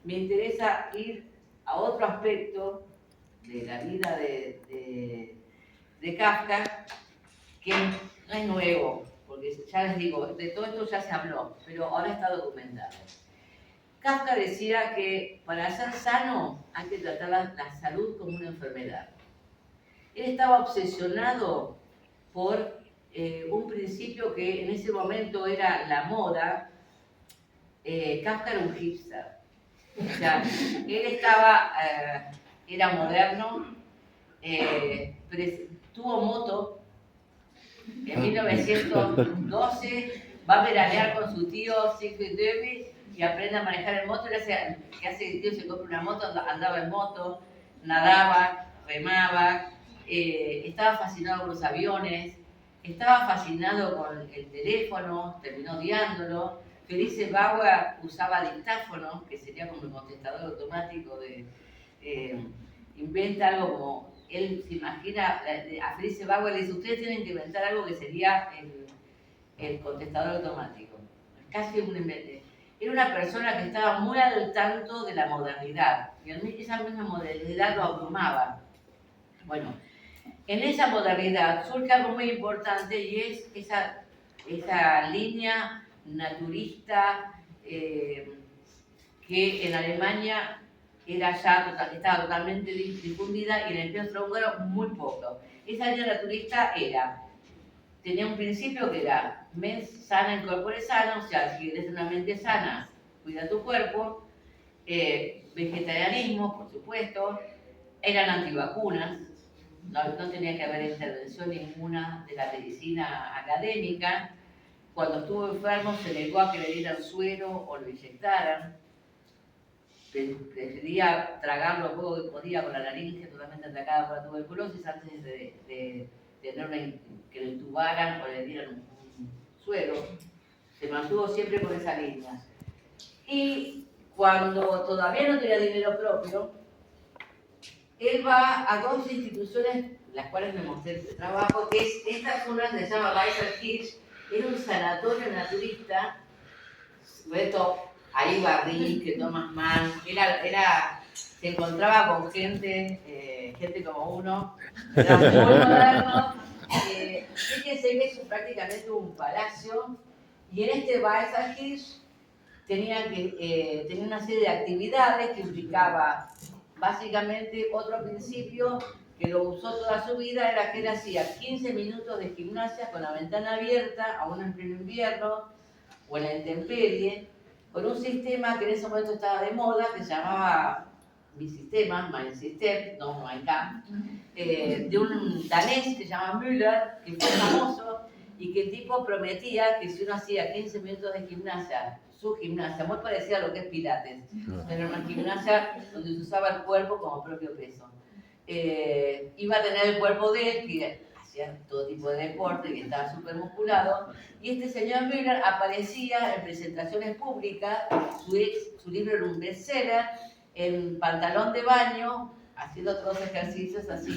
Speaker 1: me interesa ir a otro aspecto de la vida de Kafka, que no es nuevo, porque ya les digo, de todo esto ya se habló, pero ahora está documentado. Kafka decía que para ser sano hay que tratar la salud como una enfermedad. Él estaba obsesionado por un principio que en ese momento era la moda. Kafka era un hipster. O sea, él era moderno, tuvo moto. En 1912 va a veranear con su tío Siegfried Löwy y aprende a manejar el moto. ¿Qué hace el tío? Se compra una moto, andaba en moto, nadaba, remaba, estaba fascinado con los aviones, estaba fascinado con el teléfono, terminó odiándolo. Felice Bauer usaba dictáfono, que sería como el contestador automático inventa algo como, él se imagina, a Felice Bauer le dice, ustedes tienen que inventar algo que sería el contestador automático. Casi un invento. Era una persona que estaba muy al tanto de la modernidad, y esa misma modernidad lo abrumaba. Bueno, en esa modernidad surge algo muy importante y es esa línea naturista que en Alemania estaba totalmente difundida y en el Imperio Austrohúngaro muy poco. Esa línea naturista tenía un principio que era mens sana in corpore sano, o sea, si eres una mente sana, cuida tu cuerpo, vegetarianismo, por supuesto, eran antivacunas, no tenía que haber intervención ninguna de la medicina académica. Cuando estuvo enfermo se negó a que le dieran suero o lo inyectaran. Prefería tragar lo poco que podía con la laringe totalmente atacada por la tuberculosis antes de tener que lo intubaran o le dieran un suero. Se mantuvo siempre por esa línea. Y cuando todavía no tenía dinero propio, él va a dos instituciones, las cuales me mostré el trabajo, que es esta zona se llama Weißer Hirsch, era un sanatorio naturista. Ahí Barril, que Thomas Mann, se encontraba con gente como uno, era muy moderno. Fíjense que es prácticamente un palacio, y en este Weißer Hirsch tenía una serie de actividades que implicaba básicamente otro principio que lo usó toda su vida, era que él hacía 15 minutos de gimnasia con la ventana abierta, aún en pleno invierno, o en la intemperie, con un sistema que en ese momento estaba de moda, que se llamaba Bisistema, Mein System, no Mein Kampf, de un danés que se llama Müller, que fue famoso, y que el tipo prometía que si uno hacía 15 minutos de gimnasia, su gimnasia, muy parecida a lo que es Pilates, pero una gimnasia donde se usaba el cuerpo como propio peso. Iba a tener el cuerpo de él, que hacía todo tipo de deporte, que estaba súper musculado, y este señor Müller aparecía en presentaciones públicas, su libro era un bestseller, en pantalón de baño, haciendo todos los ejercicios así,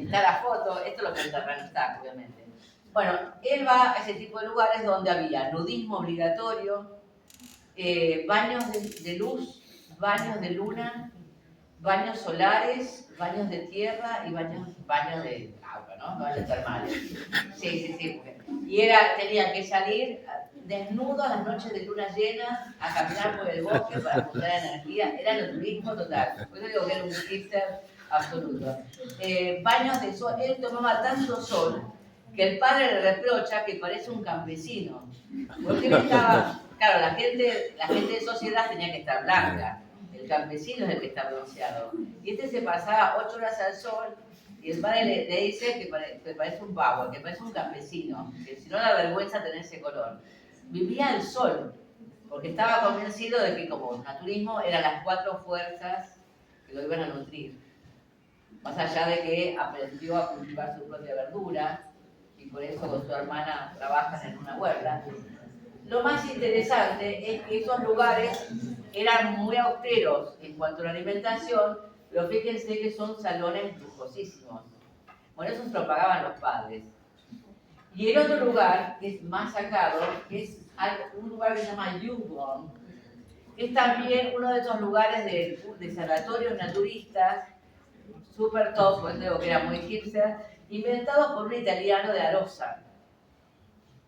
Speaker 1: está la foto, esto lo cuenta Randstad, obviamente. Bueno, él va a ese tipo de lugares donde había nudismo obligatorio, baños de luz, baños de luna, baños solares, baños de tierra y baños de agua, ¿no? Baños termales. Sí. Y tenía que salir desnudo a las noches de luna llena a caminar por el bosque para juntar energía. Era el turismo total. Por eso digo que era un hipster absoluto. Baños de sol. Él tomaba tanto sol que el padre le reprocha que parece un campesino. Porque él estaba... Claro, la gente de sociedad tenía que estar blanca. El campesino es el que está bronceado. Y este se pasaba 8 horas al sol y el padre le dice que parece un pavo, que parece un campesino, que si no da vergüenza tener ese color. Vivía al sol, porque estaba convencido de que como naturismo eran las 4 fuerzas que lo iban a nutrir. Más allá de que aprendió a cultivar su propia verdura y por eso con su hermana trabajan en una huerta. Lo más interesante es que esos lugares eran muy austeros en cuanto a la alimentación, pero fíjense que son salones lujosísimos. Bueno, eso se lo pagaban los padres. Y el otro lugar, que es más sacado, es un lugar que se llama Jungborn, que es también uno de esos lugares de sanatorios naturistas, super top, pues digo que era muy hipster, inventados por un italiano de Arosa.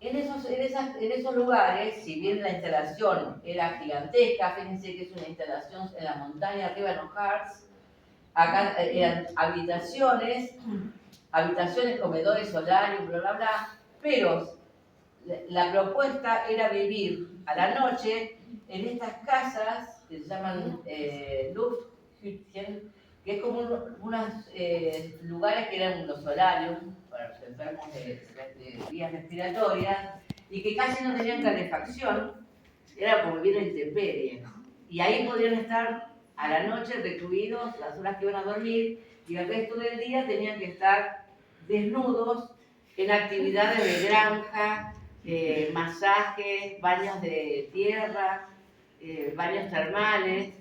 Speaker 1: En esos lugares, si bien la instalación era gigantesca, fíjense que es una instalación en la montaña arriba en los Harz, acá eran habitaciones, comedores, solarios, bla, pero la propuesta era vivir a la noche en estas casas que se llaman Lufthütten, que es como unos lugares que eran los solarios para los enfermos de vías respiratorias y que casi no tenían calefacción, era como vivir en intemperie. Y ahí podían estar a la noche recluidos las horas que iban a dormir y el resto del día tenían que estar desnudos en actividades de granja, masajes, baños de tierra, baños termales,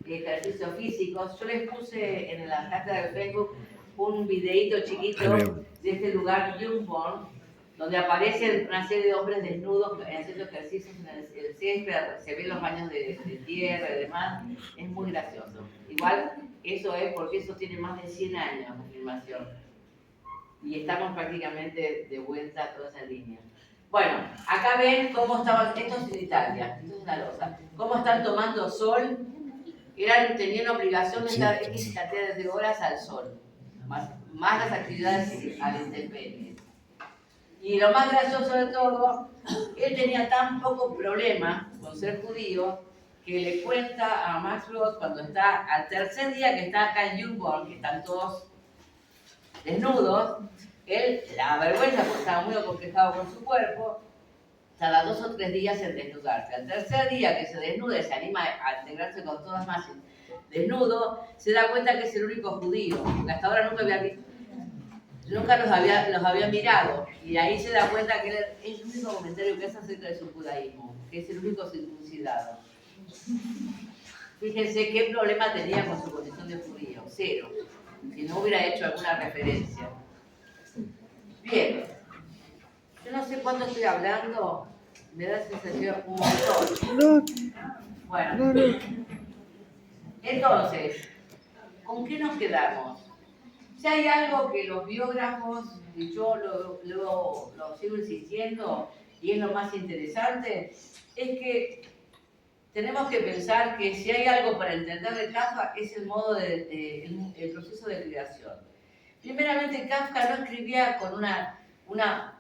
Speaker 1: ejercicios físicos. Yo les puse en la carta de Facebook un videíto chiquito de este lugar, Jungborn, donde aparecen una serie de hombres desnudos haciendo ejercicios en el césped, se ven los baños de tierra y demás. Es muy gracioso. Igual, eso es porque eso tiene más de 100 años de filmación. Y estamos prácticamente de vuelta a toda esa línea. Bueno, acá ven cómo estaban, esto es en Italia, esto es una losa, cómo están tomando sol. Tenían obligación de estar X cantidad de horas al sol, más las actividades a la intemperie. Y lo más gracioso de todo, él tenía tan poco problema con ser judío que le cuenta a Max Brod cuando está al tercer día que está acá en Jungborn, que están todos desnudos, él la vergüenza porque estaba muy acomplejado con su cuerpo, tarda 2 o 3 días en desnudarse. Al tercer día que se desnuda y se anima a integrarse con todas más desnudo, se da cuenta que es el único judío, que hasta ahora nunca los había mirado, y ahí se da cuenta que es el único comentario que hace acerca de su judaísmo, que es el único circuncidado. Fíjense qué problema tenía con su condición de judío, cero, si no hubiera hecho alguna referencia. Bien, yo no sé cuánto estoy hablando, me da sensación un montón. Bueno, entonces, ¿con qué nos quedamos? Si hay algo que los biógrafos, y yo lo sigo insistiendo, y es lo más interesante, es que tenemos que pensar que si hay algo para entender de Kafka es el modo el proceso de creación. Primeramente, Kafka no escribía con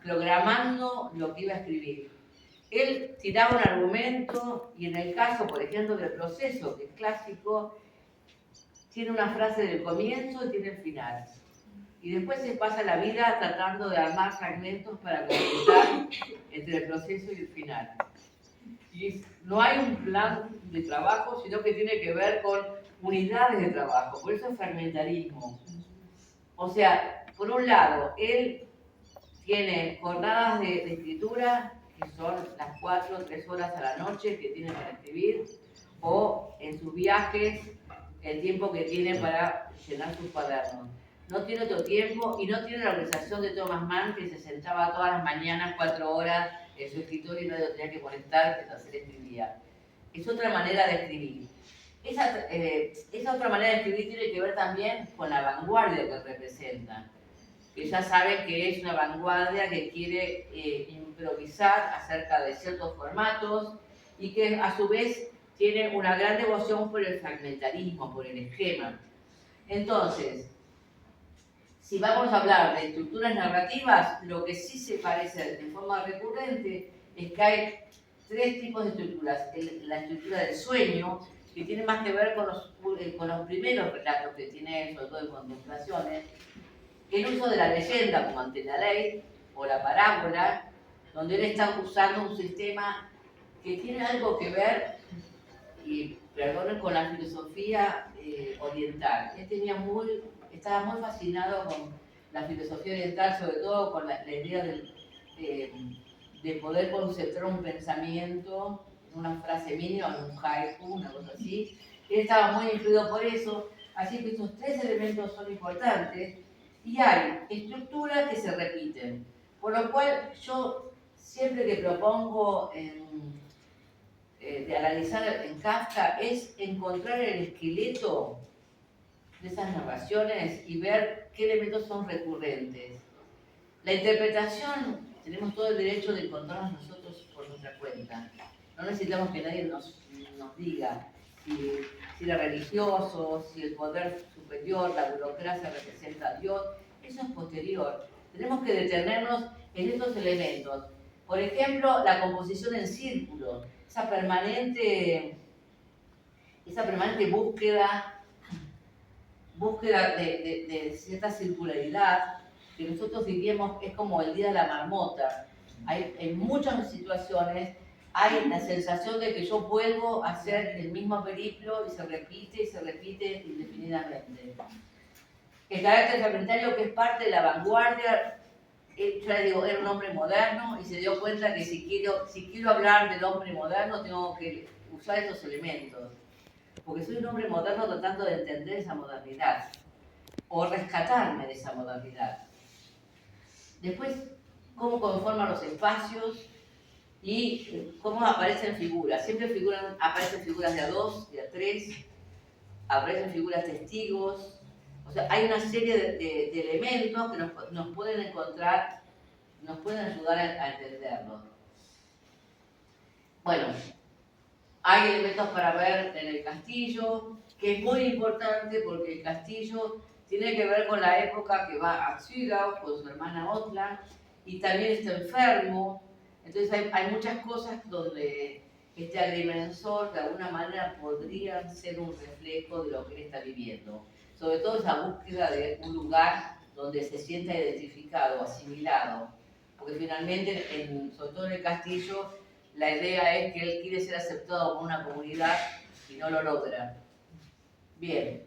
Speaker 1: programando lo que iba a escribir. Él tiraba un argumento y en el caso, por ejemplo, del proceso, que es clásico, tiene una frase del comienzo y tiene el final. Y después se pasa la vida tratando de armar fragmentos para completar entre el proceso y el final. Y no hay un plan de trabajo, sino que tiene que ver con unidades de trabajo. Por eso es fragmentarismo. O sea, por un lado, él tiene jornadas de escritura, que son las 4 o 3 horas a la noche que tiene para escribir, o en sus viajes, el tiempo que tiene para llenar sus cuadernos. No tiene otro tiempo y no tiene la organización de Thomas Mann, que se sentaba todas las mañanas 4 horas en su escritorio y no tenía que conectar, que hacer escribía. Es otra manera de escribir. Esa otra manera de escribir tiene que ver también con la vanguardia que representa. Que ya saben que es una vanguardia que quiere improvisar acerca de ciertos formatos y que a su vez tiene una gran devoción por el fragmentarismo, por el esquema. Entonces, si vamos a hablar de estructuras narrativas, lo que sí se parece de forma recurrente es que hay 3 tipos de estructuras. La estructura del sueño, que tiene más que ver con los primeros relatos que tiene, sobre todo de contemplaciones, el uso de la leyenda como ante la ley, o la parábola, donde él está usando un sistema que tiene algo que ver, y perdonen, con la filosofía oriental. Él estaba muy fascinado con la filosofía oriental, sobre todo con la idea de poder concentrar un pensamiento en una frase mínima, en un haiku, una cosa así. Él estaba muy influido por eso, así que estos 3 elementos son importantes. Y hay estructuras que se repiten, por lo cual yo siempre que propongo de analizar en Kafka es encontrar el esqueleto de esas narraciones y ver qué elementos son recurrentes. La interpretación, tenemos todo el derecho de encontrarnos nosotros por nuestra cuenta. No necesitamos que nadie nos diga si era religioso, si el poder superior, la burocracia representa a Dios. Eso es posterior. Tenemos que detenernos en estos elementos. Por ejemplo, la composición en círculo, esa permanente búsqueda de cierta circularidad, que nosotros diríamos es como el día de la marmota. En muchas situaciones hay la sensación de que yo vuelvo a hacer el mismo periplo y se repite indefinidamente. El carácter fragmentario, que es parte de la vanguardia, yo le digo, era un hombre moderno y se dio cuenta que si quiero hablar del hombre moderno tengo que usar estos elementos. Porque soy un hombre moderno tratando de entender esa modernidad o rescatarme de esa modernidad. Después, cómo conforman los espacios y cómo aparecen figuras. Siempre aparecen figuras de a dos, de a tres, aparecen figuras testigos. O sea, hay una serie de elementos que nos pueden encontrar, nos pueden ayudar a entenderlos. Bueno, hay elementos para ver en el castillo, que es muy importante porque el castillo tiene que ver con la época que va a Zügau con su hermana Otla, y también está enfermo. Entonces hay muchas cosas donde este agrimensor de alguna manera podrían ser un reflejo de lo que él está viviendo. Sobre todo esa búsqueda de un lugar donde se sienta identificado, asimilado. Porque finalmente, sobre todo en el castillo, la idea es que él quiere ser aceptado por una comunidad y no lo logra. Bien.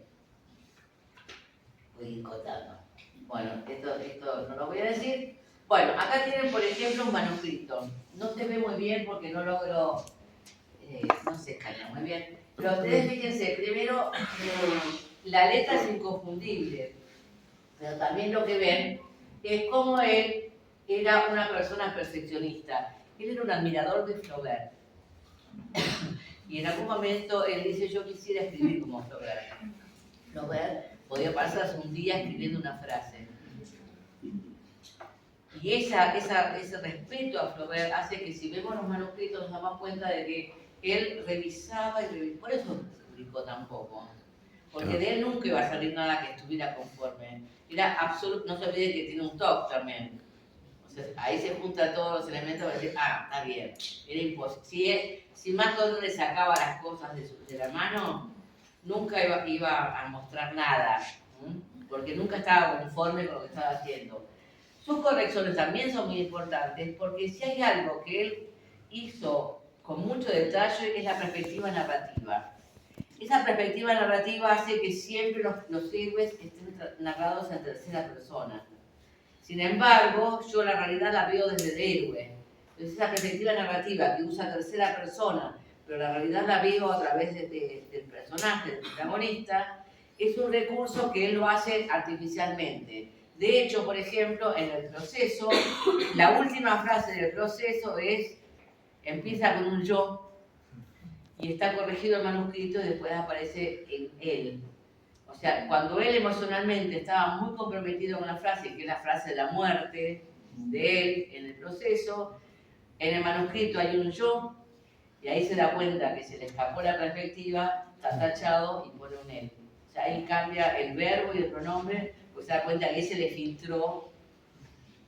Speaker 1: Voy a ir contando. Bueno, esto no lo voy a decir. Bueno, acá tienen, por ejemplo, un manuscrito. No se ve muy bien porque no logro, no se escanea muy bien. Pero ustedes fíjense, primero, la letra es inconfundible. Pero también lo que ven es cómo él era una persona perfeccionista. Él era un admirador de Flaubert. Y en algún momento él dice, yo quisiera escribir como Flaubert. Flaubert podía pasarse un día escribiendo una frase. Y ese respeto a Flaubert hace que si vemos los manuscritos nos damos cuenta de que él revisaba y revisaba. Por eso se publicó tan poco. Porque de él nunca iba a salir nada que estuviera conforme. Era absoluto, no se olvide que tiene un TOC también. O sea, ahí se juntan todos los elementos para decir, está bien. Era imposible. Si Marco le sacaba las cosas de la mano, nunca iba a mostrar nada. Porque nunca estaba conforme con lo que estaba haciendo. Sus correcciones también son muy importantes, porque si hay algo que él hizo con mucho detalle es la perspectiva narrativa. Esa perspectiva narrativa hace que siempre los héroes estén narrados en tercera persona. Sin embargo, yo la realidad la veo desde el héroe. Entonces esa perspectiva narrativa que usa tercera persona, pero la realidad la veo a través del personaje, del protagonista, es un recurso que él lo hace artificialmente. De hecho, por ejemplo, en el proceso, la última frase del proceso empieza con un yo, y está corregido el manuscrito y después aparece en él. O sea, cuando él emocionalmente estaba muy comprometido con la frase, que es la frase de la muerte de él en el proceso, en el manuscrito hay un yo, y ahí se da cuenta que se le escapó la perspectiva, está tachado y pone un él. O sea, ahí cambia el verbo y el pronombre, pues se da cuenta que se le filtró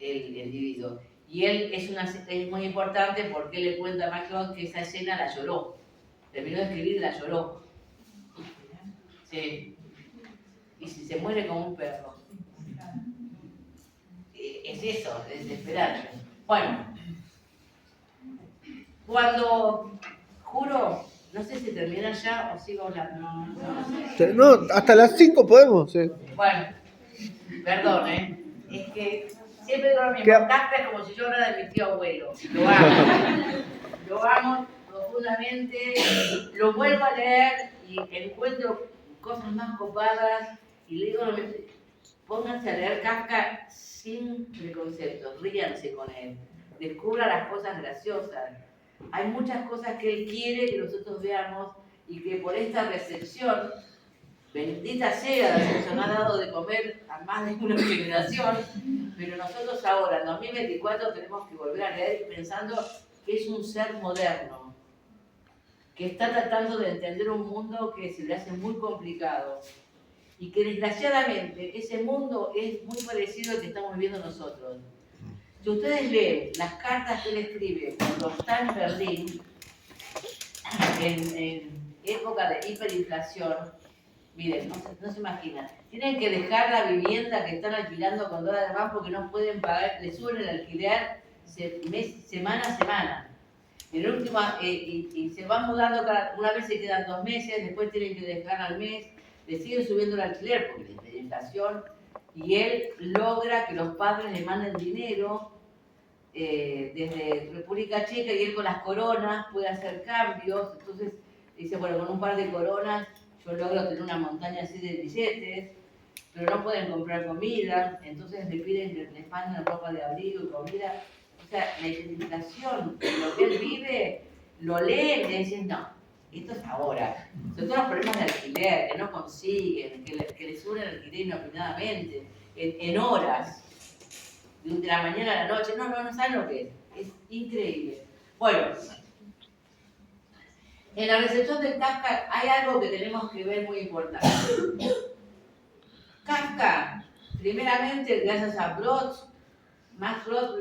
Speaker 1: el individuo. Y él es muy importante porque él le cuenta a MacLeod que esa escena la lloró. Terminó de escribir y la lloró. Sí. Y si se muere como un perro. Es eso, es desesperante. Bueno, cuando juro, no sé si termina ya o sigo hablando.
Speaker 2: No, hasta las 5 podemos. Sí.
Speaker 1: Bueno, perdón, es que siempre digo lo mismo. Kafka es como si yo hablara de mi tío abuelo. Lo amo profundamente, lo vuelvo a leer y encuentro cosas más copadas y le digo, pónganse a leer Kafka sin preconceptos, ríanse con él, descubra las cosas graciosas. Hay muchas cosas que él quiere que nosotros veamos y que por esta recepción, bendita sea, la recepción ha dado de comer a más de una generación, pero nosotros ahora, en 2024, tenemos que volver a leer pensando que es un ser moderno, que está tratando de entender un mundo que se le hace muy complicado y que desgraciadamente ese mundo es muy parecido al que estamos viviendo nosotros. Si ustedes leen las cartas que él escribe cuando está en Berlín, en época de hiperinflación, miren, no se imaginan, tienen que dejar la vivienda que están alquilando con dólares más porque no pueden pagar, le suben el alquiler semana a semana. El último, y se van mudando una vez se quedan 2 meses, después tienen que dejar al mes, le siguen subiendo el alquiler porque la inflación y él logra que los padres le manden dinero desde República Checa y él con las coronas puede hacer cambios. Entonces dice, bueno, con un par de coronas yo logro tener una montaña así de billetes, pero no pueden comprar comida, entonces le piden que les manden ropa de abrigo y comida. O sea, la identificación de lo que él vive, lo leen y le dicen, no, esto es ahora. Sobre todo los problemas de alquiler, que no consiguen, que les suben el alquiler inopinadamente, en horas, de la mañana a la noche. No saben lo que es increíble. Bueno, en la recepción de Kafka hay algo que tenemos que ver muy importante. Kafka, primeramente, gracias a Brod, Max Brod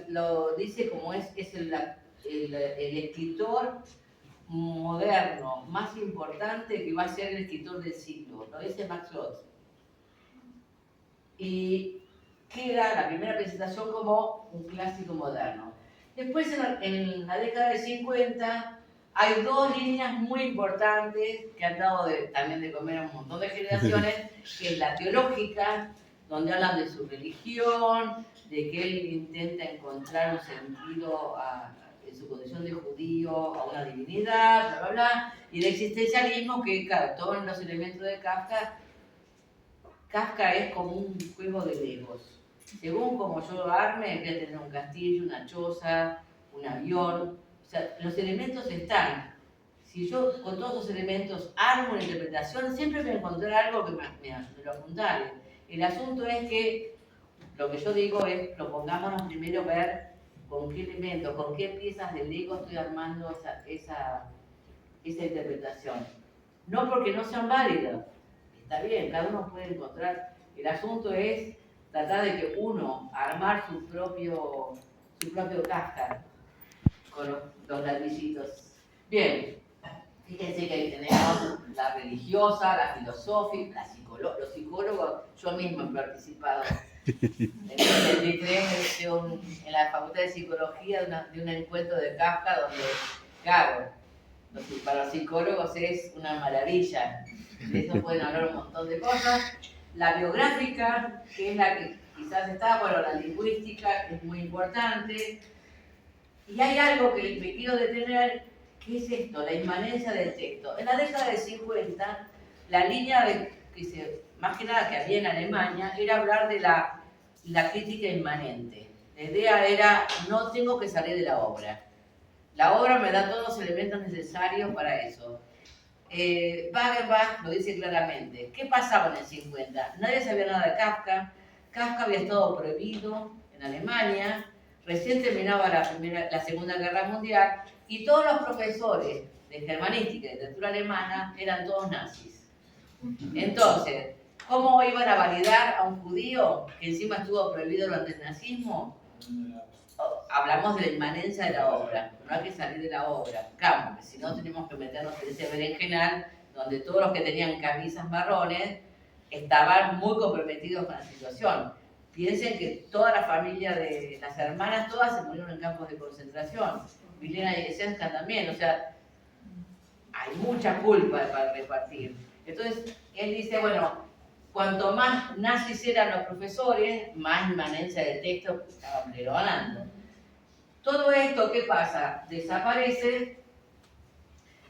Speaker 1: lo dice como es el escritor moderno más importante que va a ser el escritor del siglo. Lo dice Max Brod. Y queda la primera presentación como un clásico moderno. Después, en la década del 50, hay dos líneas muy importantes que han dado también de comer a un montón de generaciones, que es la teológica, donde hablan de su religión, de que él intenta encontrar un sentido en su condición de judío a una divinidad, bla, bla, bla, y el existencialismo, que claro, todos los elementos de Kafka es como un juego de legos. Según como yo lo arme, voy a tener un castillo, una choza, un avión. O sea, los elementos están. Si yo con todos los elementos armo una interpretación, siempre voy a encontrar algo que me lo apuntale. El asunto es que lo que yo digo es, propongámonos primero ver con qué elementos, con qué piezas del Lego estoy armando esa interpretación. No porque no sean válidas, está bien, cada uno puede encontrar. El asunto es tratar de que uno, armar su propio Kafka con los ladrillitos. Bien, fíjense que ahí tenemos la religiosa, la filosófica, los psicólogos. Yo mismo he participado en el 23 en la Facultad de Psicología de un encuentro de Kafka donde, claro, para los psicólogos es una maravilla. De eso pueden hablar un montón de cosas. La biográfica, que es la que quizás está, bueno, la lingüística es muy importante. Y hay algo que me quiero detener, que es esto, la inmanencia del texto. En la década del 50, la línea más que nada que había en Alemania, era hablar de la crítica inmanente. La idea era, no tengo que salir de la obra. La obra me da todos los elementos necesarios para eso. Wagenbach lo dice claramente. ¿Qué pasaba en el 50? Nadie sabía nada de Kafka. Kafka había estado prohibido en Alemania. Recién terminaba la Segunda Guerra Mundial y todos los profesores de germanística y literatura alemana eran todos nazis. Entonces, ¿cómo iban a validar a un judío que encima estuvo prohibido durante el nazismo? Hablamos de la inmanencia de la obra, no hay que salir de la obra, claro, porque si no tenemos que meternos en ese berenjenal donde todos los que tenían camisas marrones estaban muy comprometidos con la situación. Piensen que toda la familia de las hermanas, todas se murieron en campos de concentración, Milena y Esenska también, o sea, hay mucha culpa para repartir. Entonces, él dice, bueno, cuanto más nazis eran los profesores, más inmanencia del texto estaban pregonando. Todo esto, ¿qué pasa? Desaparece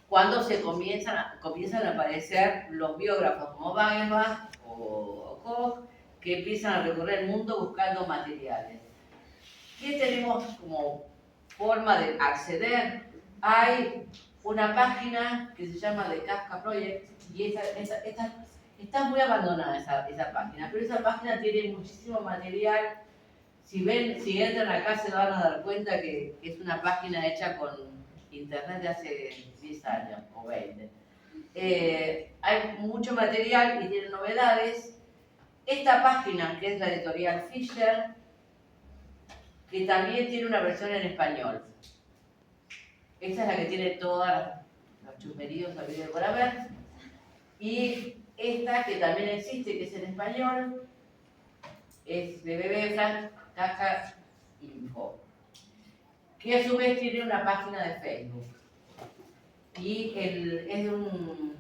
Speaker 1: cuando comienzan a aparecer los biógrafos como Wagenbach o Koch, que empiezan a recorrer el mundo buscando materiales. ¿Qué tenemos como forma de acceder? Hay una página que se llama The Kafka Project y está muy abandonada esa página, pero esa página tiene muchísimo material. Si entran acá se van a dar cuenta que es una página hecha con internet de hace 10 años o 20. Hay mucho material y tiene novedades. Esta página, que es la editorial Fisher, que también tiene una versión en español. Esta es la que tiene todos los chusmeríos habidos por haber. Y esta, que también existe, que es en español, es www.kafka.info, que a su vez tiene una página de Facebook. Y es de un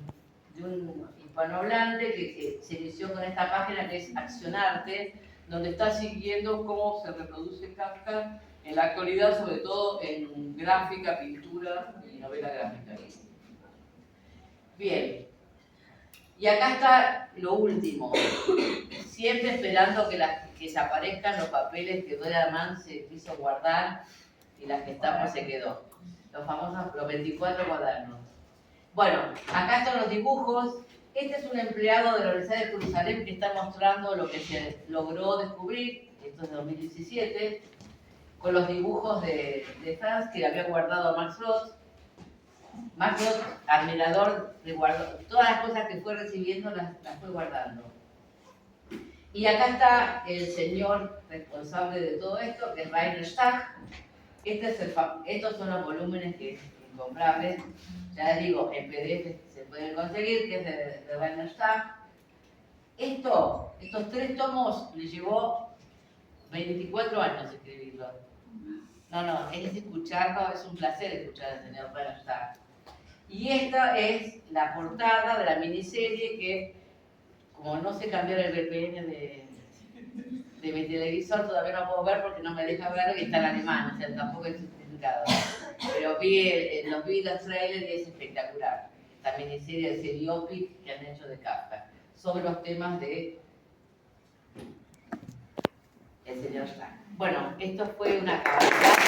Speaker 1: hispanohablante que se inició con esta página que es Accionarte, donde está siguiendo cómo se reproduce Kafka en la actualidad, sobre todo en gráfica, pintura y novela gráfica. Bien, y acá está lo último, siempre esperando que se aparezcan los papeles que Dora Mann se quiso guardar y la Gestapo se quedó, los 24 cuadernos. Bueno, acá están los dibujos. Este es un empleado de la Universidad de Jerusalén que está mostrando lo que se logró descubrir, esto es de 2017, con los dibujos de Franz que le había guardado a Max Roth. Max Roth, admirador de guardar, todas las cosas que fue recibiendo las fue guardando. Y acá está el señor responsable de todo esto, que es Rainer Stach. Estos son los volúmenes que es incomprables. Ya les digo, en PDF se pueden conseguir, que es de Rainer Stach. Estos 3 tomos le llevó 24 años escribirlo. No, es escucharlo, es un placer escuchar al señor Rainer Stach. Y esta es la portada de la miniserie que, como no sé cambiar el VPN de mi televisor, todavía no puedo ver porque no me deja ver y está en alemán, o sea, tampoco es subtitulado. Pero vi los trailers y es espectacular. Esta miniserie de biopic que han hecho de Kafka sobre los temas de el señor Stach. Bueno, esto fue una cabalgata.